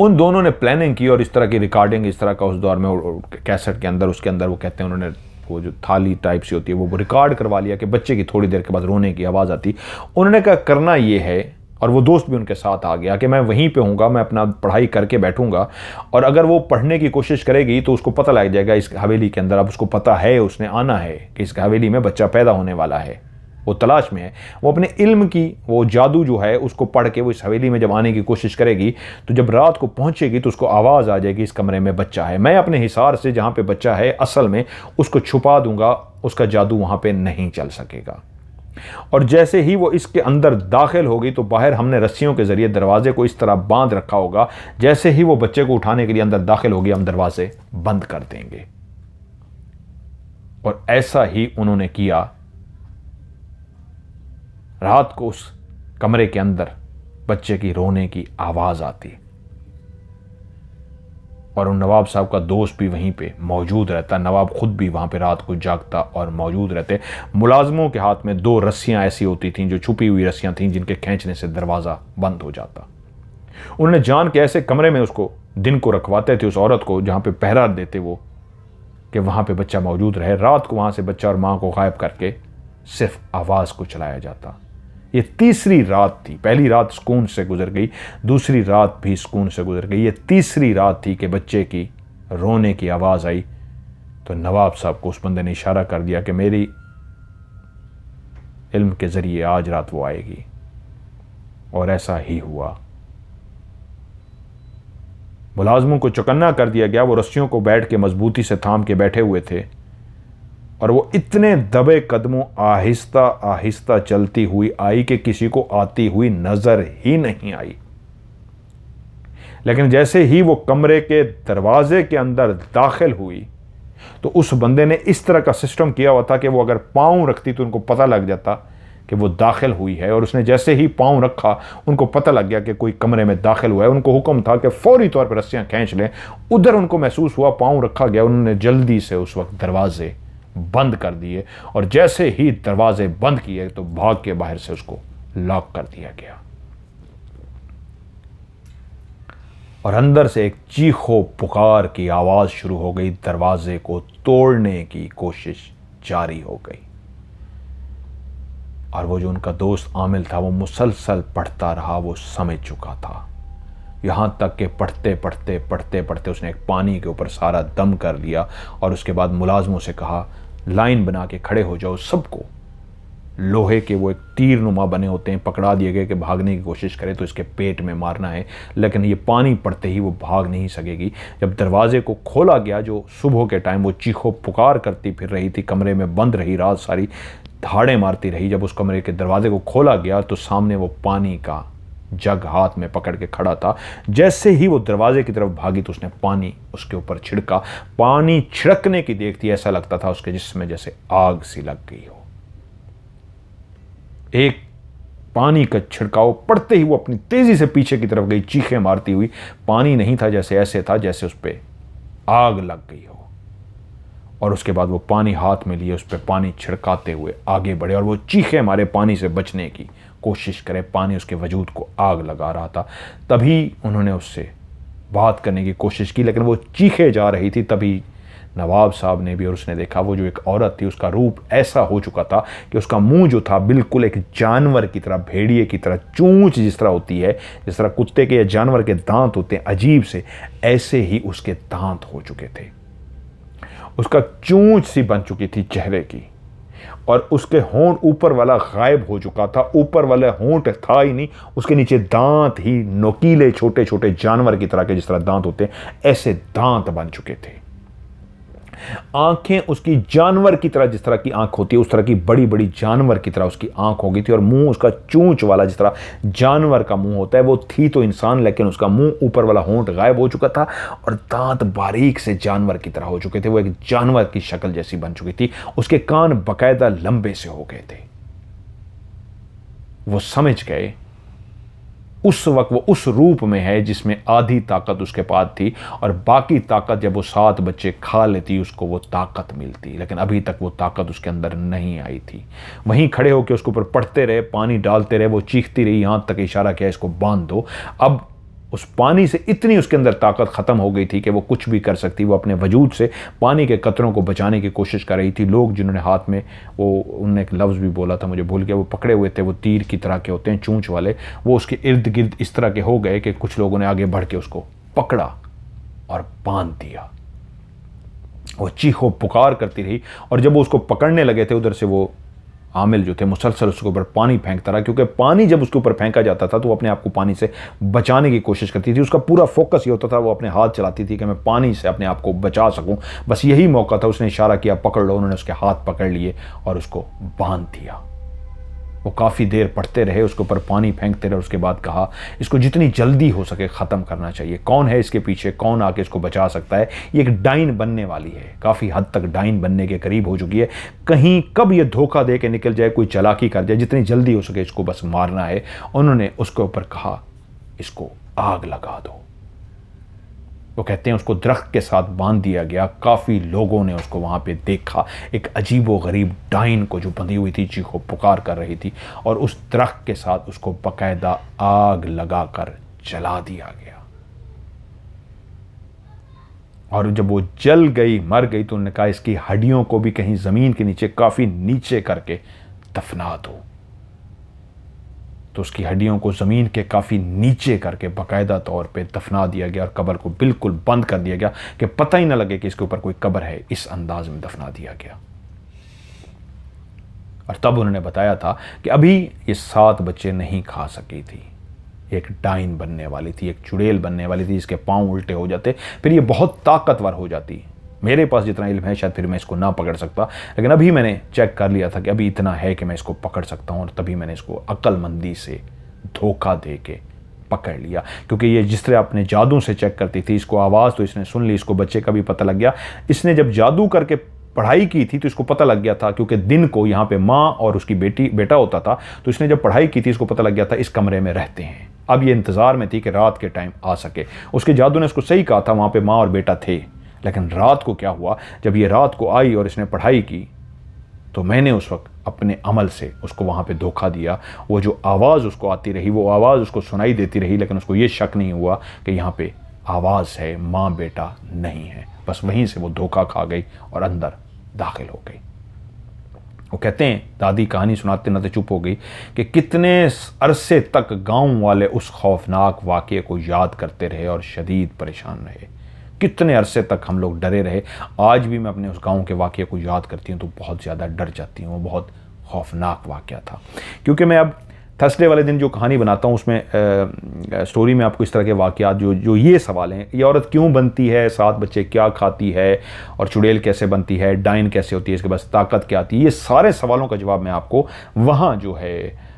उन दोनों ने प्लानिंग की और इस तरह की रिकॉर्डिंग, इस तरह का उस दौर में कैसेट के अंदर, उसके अंदर वो कहते हैं उन्होंने वो जो थाली टाइप सी होती है वो रिकॉर्ड करवा लिया कि बच्चे की थोड़ी देर के बाद रोने की आवाज़ आती। उन्होंने कहा करना ये है, और वो दोस्त भी उनके साथ आ गया कि मैं वहीं पे हूँगा, मैं अपना पढ़ाई करके बैठूंगा, और अगर वो पढ़ने की कोशिश करेगी तो उसको पता लग जाएगा इस हवेली के अंदर, अब उसको पता है, उसने आना है कि इस हवेली में बच्चा पैदा होने वाला है, वो तलाश में है। वो अपने इल्म की वो जादू जो है उसको पढ़ के वो इस हवेली में जब आने की कोशिश करेगी तो जब रात को पहुंचेगी तो उसको आवाज़ आ जाएगी इस कमरे में बच्चा है। मैं अपने हिसार से जहाँ पे बच्चा है असल में उसको छुपा दूंगा, उसका जादू वहाँ पे नहीं चल सकेगा। और जैसे ही वो इसके अंदर दाखिल होगी तो बाहर हमने रस्सियों के जरिए दरवाजे को इस तरह बांध रखा होगा, जैसे ही वो बच्चे को उठाने के लिए अंदर दाखिल होगी हम दरवाजे बंद कर देंगे। और ऐसा ही उन्होंने किया। रात को उस कमरे के अंदर बच्चे की रोने की आवाज आती और उन नवाब साहब का दोस्त भी वहीं पे मौजूद रहता। नवाब खुद भी वहां पे रात को जागता और मौजूद रहते। मुलाजमों के हाथ में 2 रस्सियां ऐसी होती थीं जो छुपी हुई रस्सियां थीं जिनके खींचने से दरवाजा बंद हो जाता। उन्होंने जान के ऐसे कमरे में उसको दिन को रखवाते थे, उस औरत को जहां पे पहरा देते वो, कि वहां पे बच्चा मौजूद रहे। रात को वहां से बच्चा और मां को गायब करके सिर्फ आवाज को चलाया जाता। ये तीसरी रात थी। पहली रात सुकून से गुजर गई, दूसरी रात भी सुकून से गुजर गई। ये तीसरी रात थी कि बच्चे की रोने की आवाज़ आई। तो नवाब साहब को उस बंदे ने इशारा कर दिया कि मेरी इल्म के ज़रिए आज रात वो आएगी, और ऐसा ही हुआ। मुलाजमों को चौकन्ना कर दिया गया। वो रस्सियों को बैठ के मजबूती से थाम के बैठे हुए थे और वो इतने दबे कदमों आहिस्ता आहिस्ता चलती हुई आई कि किसी को आती हुई नजर ही नहीं आई। लेकिन जैसे ही वो कमरे के दरवाजे के अंदर दाखिल हुई तो उस बंदे ने इस तरह का सिस्टम किया हुआ था कि वो अगर पाँव रखती तो उनको पता लग जाता कि वो दाखिल हुई है। और उसने जैसे ही पाँव रखा उनको पता लग गया कि कोई कमरे में दाखिल हुआ है। उनको हुक्म था कि फौरी तौर पर रस्सियाँ खींच लें। उधर उनको महसूस हुआ पाँव रखा गया, उन्होंने जल्दी से उस वक्त दरवाजे बंद कर दिए और जैसे ही दरवाजे बंद किए तो भाग के बाहर से उसको लॉक कर दिया गया। और अंदर से एक चीखो पुकार की आवाज शुरू हो गई। दरवाजे को तोड़ने की कोशिश जारी हो गई और वो जो उनका दोस्त आमिल था वो मुसलसल पढ़ता रहा। वो समझ चुका था, यहां तक कि पढ़ते पढ़ते पढ़ते पढ़ते उसने एक पानी के ऊपर सारा दम कर लिया और उसके बाद मुलाजमों से कहा, लाइन बना के खड़े हो जाओ सबको। लोहे के वो एक तीर नुमा बने होते हैं, पकड़ा दिए गए कि भागने की कोशिश करे तो इसके पेट में मारना है, लेकिन ये पानी पड़ते ही वो भाग नहीं सकेगी। जब दरवाजे को खोला गया, जो सुबह के टाइम वो चीखो पुकार करती फिर रही थी, कमरे में बंद रही, रात सारी धाड़े मारती रही, जब उस कमरे के दरवाजे को खोला गया तो सामने वो पानी का जग हाथ में पकड़ के खड़ा था। जैसे ही वो दरवाजे की तरफ भागी तो उसने पानी उसके ऊपर छिड़का। पानी छिड़कने की देखती ऐसा लगता था उसके जिस्म में जैसे आग सी लग गई हो। एक पानी का छिड़काव पड़ते ही वो अपनी तेजी से पीछे की तरफ गई, चीखें मारती हुई। पानी नहीं था, जैसे ऐसे था जैसे उस पर आग लग गई हो। और उसके बाद वो पानी हाथ में लिए उस पर पानी छिड़काते हुए आगे बढ़े और वो चीखें मारे पानी से बचने की कोशिश करे। पानी उसके वजूद को आग लगा रहा था। तभी उन्होंने उससे बात करने की कोशिश की, लेकिन वो चीखे जा रही थी। तभी नवाब साहब ने भी और उसने देखा वो जो एक औरत थी उसका रूप ऐसा हो चुका था कि उसका मुंह जो था बिल्कुल एक जानवर की तरह, भेड़िए की तरह, चूंच जिस तरह होती है, जिस तरह कुत्ते के या जानवर के दांत होते हैं अजीब से, ऐसे ही उसके दांत हो चुके थे। उसका चूंच सी बन चुकी थी चेहरे की और उसके होंठ ऊपर वाला गायब हो चुका था। ऊपर वाला होंठ था ही नहीं, उसके नीचे दांत ही नोकीले छोटे छोटे जानवर की तरह के, जिस तरह दांत होते हैं ऐसे दांत बन चुके थे। आंखें उसकी जानवर की तरह, जिस तरह की आंख होती है उस तरह की बड़ी बड़ी जानवर की तरह उसकी आंख हो गई थी। और मुंह उसका चूंच वाला, जिस तरह जानवर का मुंह होता है, वो थी तो इंसान लेकिन उसका मुंह, ऊपर वाला होंठ गायब हो चुका था और दांत बारीक से जानवर की तरह हो चुके थे। वो एक जानवर की शक्ल जैसी बन चुकी थी। उसके कान बकायदा लंबे से हो गए थे। वो समझ गए उस वक्त वो उस रूप में है जिसमें आधी ताकत उसके पास थी और बाकी ताकत जब वो 7 बच्चे खा लेती उसको वो ताकत मिलती, लेकिन अभी तक वो ताकत उसके अंदर नहीं आई थी। वहीं खड़े होकर उसके ऊपर पड़ते रहे, पानी डालते रहे, वो चीखती रही, यहां तक इशारा किया इसको बांध दो। अब उस पानी से इतनी उसके अंदर ताकत खत्म हो गई थी कि वो कुछ भी कर सकती। वो अपने वजूद से पानी के कतरों को बचाने की कोशिश कर रही थी। लोग जिन्होंने हाथ में वो, उन्होंने एक लफ्ज़ भी बोला था मुझे भूल गया, वो पकड़े हुए थे, वो तीर की तरह के होते हैं चूंच वाले, वो उसके इर्द गिर्द इस तरह के हो गए कि कुछ लोगों ने आगे बढ़ के उसको पकड़ा और बांध दिया। वो चीखो पुकार करती रही और जब वो उसको पकड़ने लगे थे उधर से वो आमिल जो थे मुसलसल उसके ऊपर पानी फेंकता रहा, क्योंकि पानी जब उसके ऊपर फेंका जाता था तो वो अपने आप को पानी से बचाने की कोशिश करती थी। उसका पूरा फोकस ये होता था, वो अपने हाथ चलाती थी कि मैं पानी से अपने आप को बचा सकूं, बस यही मौका था। उसने इशारा किया पकड़ लो, उन्होंने उसके हाथ पकड़ लिए और उसको बांध दिया। वो काफ़ी देर पढ़ते रहे, उसके ऊपर पानी फेंकते रहे। उसके बाद कहा इसको जितनी जल्दी हो सके ख़त्म करना चाहिए। कौन है इसके पीछे, कौन आके इसको बचा सकता है? ये एक डाइन बनने वाली है, काफ़ी हद तक डाइन बनने के करीब हो चुकी है। कहीं कब ये धोखा दे के निकल जाए, कोई चालाकी कर जाए, जितनी जल्दी हो सके इसको बस मारना है। उन्होंने उसके ऊपर कहा इसको आग लगा दो। वो कहते हैं उसको दरख्त के साथ बांध दिया गया। काफ़ी लोगों ने उसको वहाँ पे देखा, एक अजीबो गरीब डाइन को जो बंधी हुई थी, चीखो पुकार कर रही थी, और उस दरख्त के साथ उसको बाकायदा आग लगाकर जला दिया गया। और जब वो जल गई, मर गई, तो उन्होंने कहा इसकी हड्डियों को भी कहीं ज़मीन के नीचे, काफ़ी नीचे करके दफना दो। तो उसकी हड्डियों को ज़मीन के काफ़ी नीचे करके बाकायदा तौर पे दफना दिया गया और कब्र को बिल्कुल बंद कर दिया गया कि पता ही ना लगे कि इसके ऊपर कोई कब्र है। इस अंदाज में दफना दिया गया। और तब उन्होंने बताया था कि अभी ये 7 बच्चे नहीं खा सकी थी। एक डाइन बनने वाली थी, एक चुड़ैल बनने वाली थी, जिसके पाँव उल्टे हो जाते, फिर ये बहुत ताकतवर हो जाती। मेरे पास जितना इल्म है शायद फिर मैं इसको ना पकड़ सकता, लेकिन अभी मैंने चेक कर लिया था कि अभी इतना है कि मैं इसको पकड़ सकता हूँ। और तभी मैंने इसको अक्लमंदी से धोखा दे के पकड़ लिया, क्योंकि ये जिस तरह अपने जादू से चेक करती थी, इसको आवाज़ तो इसने सुन ली, इसको बच्चे का भी पता लग गया। इसने जब जादू करके पढ़ाई की थी तो इसको पता लग गया था, क्योंकि दिन को यहाँ पे माँ और उसकी बेटा होता था, तो इसने जब पढ़ाई की थी इसको पता लग गया था इस कमरे में रहते हैं। अब ये इंतज़ार में थी कि रात के टाइम आ सके। उसके जादू ने इसको सही कहा था, वहाँ पे माँ और बेटा थे। लेकिन रात को क्या हुआ, जब ये रात को आई और इसने पढ़ाई की, तो मैंने उस वक्त अपने अमल से उसको वहाँ पे धोखा दिया। वो जो आवाज़ उसको आती रही, वो आवाज़ उसको सुनाई देती रही, लेकिन उसको ये शक नहीं हुआ कि यहाँ पे आवाज़ है, माँ बेटा नहीं है। बस वहीं से वो धोखा खा गई और अंदर दाखिल हो गई। वो कहते हैं, दादी कहानी सुनाते नाते चुप हो गई, कि कितने अरसे तक गांव वाले उस खौफनाक वाक़े को याद करते रहे और शदीद परेशान रहे। कितने अरसे तक हम लोग डरे रहे। आज भी मैं अपने उस गांव के वाक़े को याद करती हूँ तो बहुत ज़्यादा डर जाती हूँ। वो बहुत खौफनाक वाक़या था। क्योंकि मैं अब थर्सडे वाले दिन जो कहानी बनाता हूँ उसमें स्टोरी में आपको इस तरह के वाक़यात जो ये सवाल हैं, ये औरत क्यों बनती है, 7 बच्चे क्या खाती है, और चुड़ैल कैसे बनती है, डाइन कैसे होती है, इसके पास ताकत क्या आती है, ये सारे सवालों का जवाब मैं आपको वहाँ जो है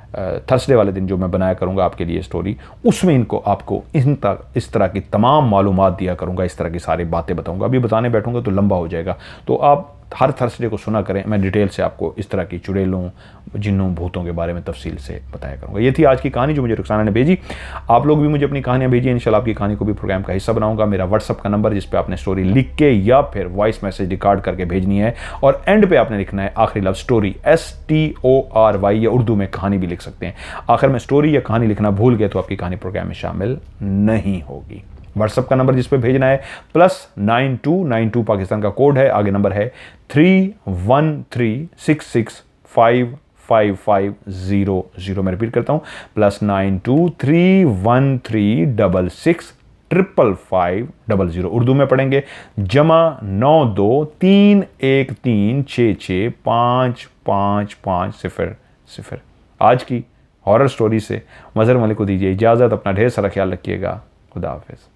थर्सडे वाले दिन जो मैं बनाया करूँगा आपके लिए स्टोरी, उसमें इनको आपको इस तरह की तमाम मालूमात दिया करूँगा, इस तरह की सारी बातें बताऊँगा। अभी बताने बैठूँगा तो लंबा हो जाएगा, तो आप हर थर्सडे को सुना करें। मैं डिटेल से आपको इस तरह की चुड़ैलों, जिन्नों, भूतों के बारे में तफसील से बताया करूँगा। ये थी आज की कहानी जो मुझे रुखसाना ने भेजी। आप लोग भी मुझे अपनी कहानियाँ भेजिए, इंशाल्लाह आपकी कहानी को भी प्रोग्राम का हिस्सा बनाऊंगा। मेरा व्हाट्सअप का नंबर, जिस पे आपने स्टोरी लिख के या फिर वॉइस मैसेज रिकॉर्ड करके भेजनी है, और एंड पे आपने लिखना है आखिरी लफ्ज़ स्टोरी, STORY, या उर्दू में कहानी भी लिख सकते हैं। आखिर में स्टोरी या कहानी लिखना भूल गए तो आपकी कहानी प्रोग्राम में शामिल नहीं होगी। व्हाट्सएप का नंबर जिस पे भेजना है +9292 पाकिस्तान का कोड है, आगे नंबर है 31366555500। मैं रिपीट करता हूं, +923136655500। उर्दू में पढ़ेंगे +9231665550। आज की हॉरर स्टोरी से मज़हर मलिक को दीजिए इजाज़त। अपना ढेर सारा ख्याल रखिएगा। खुदा हाफिज़।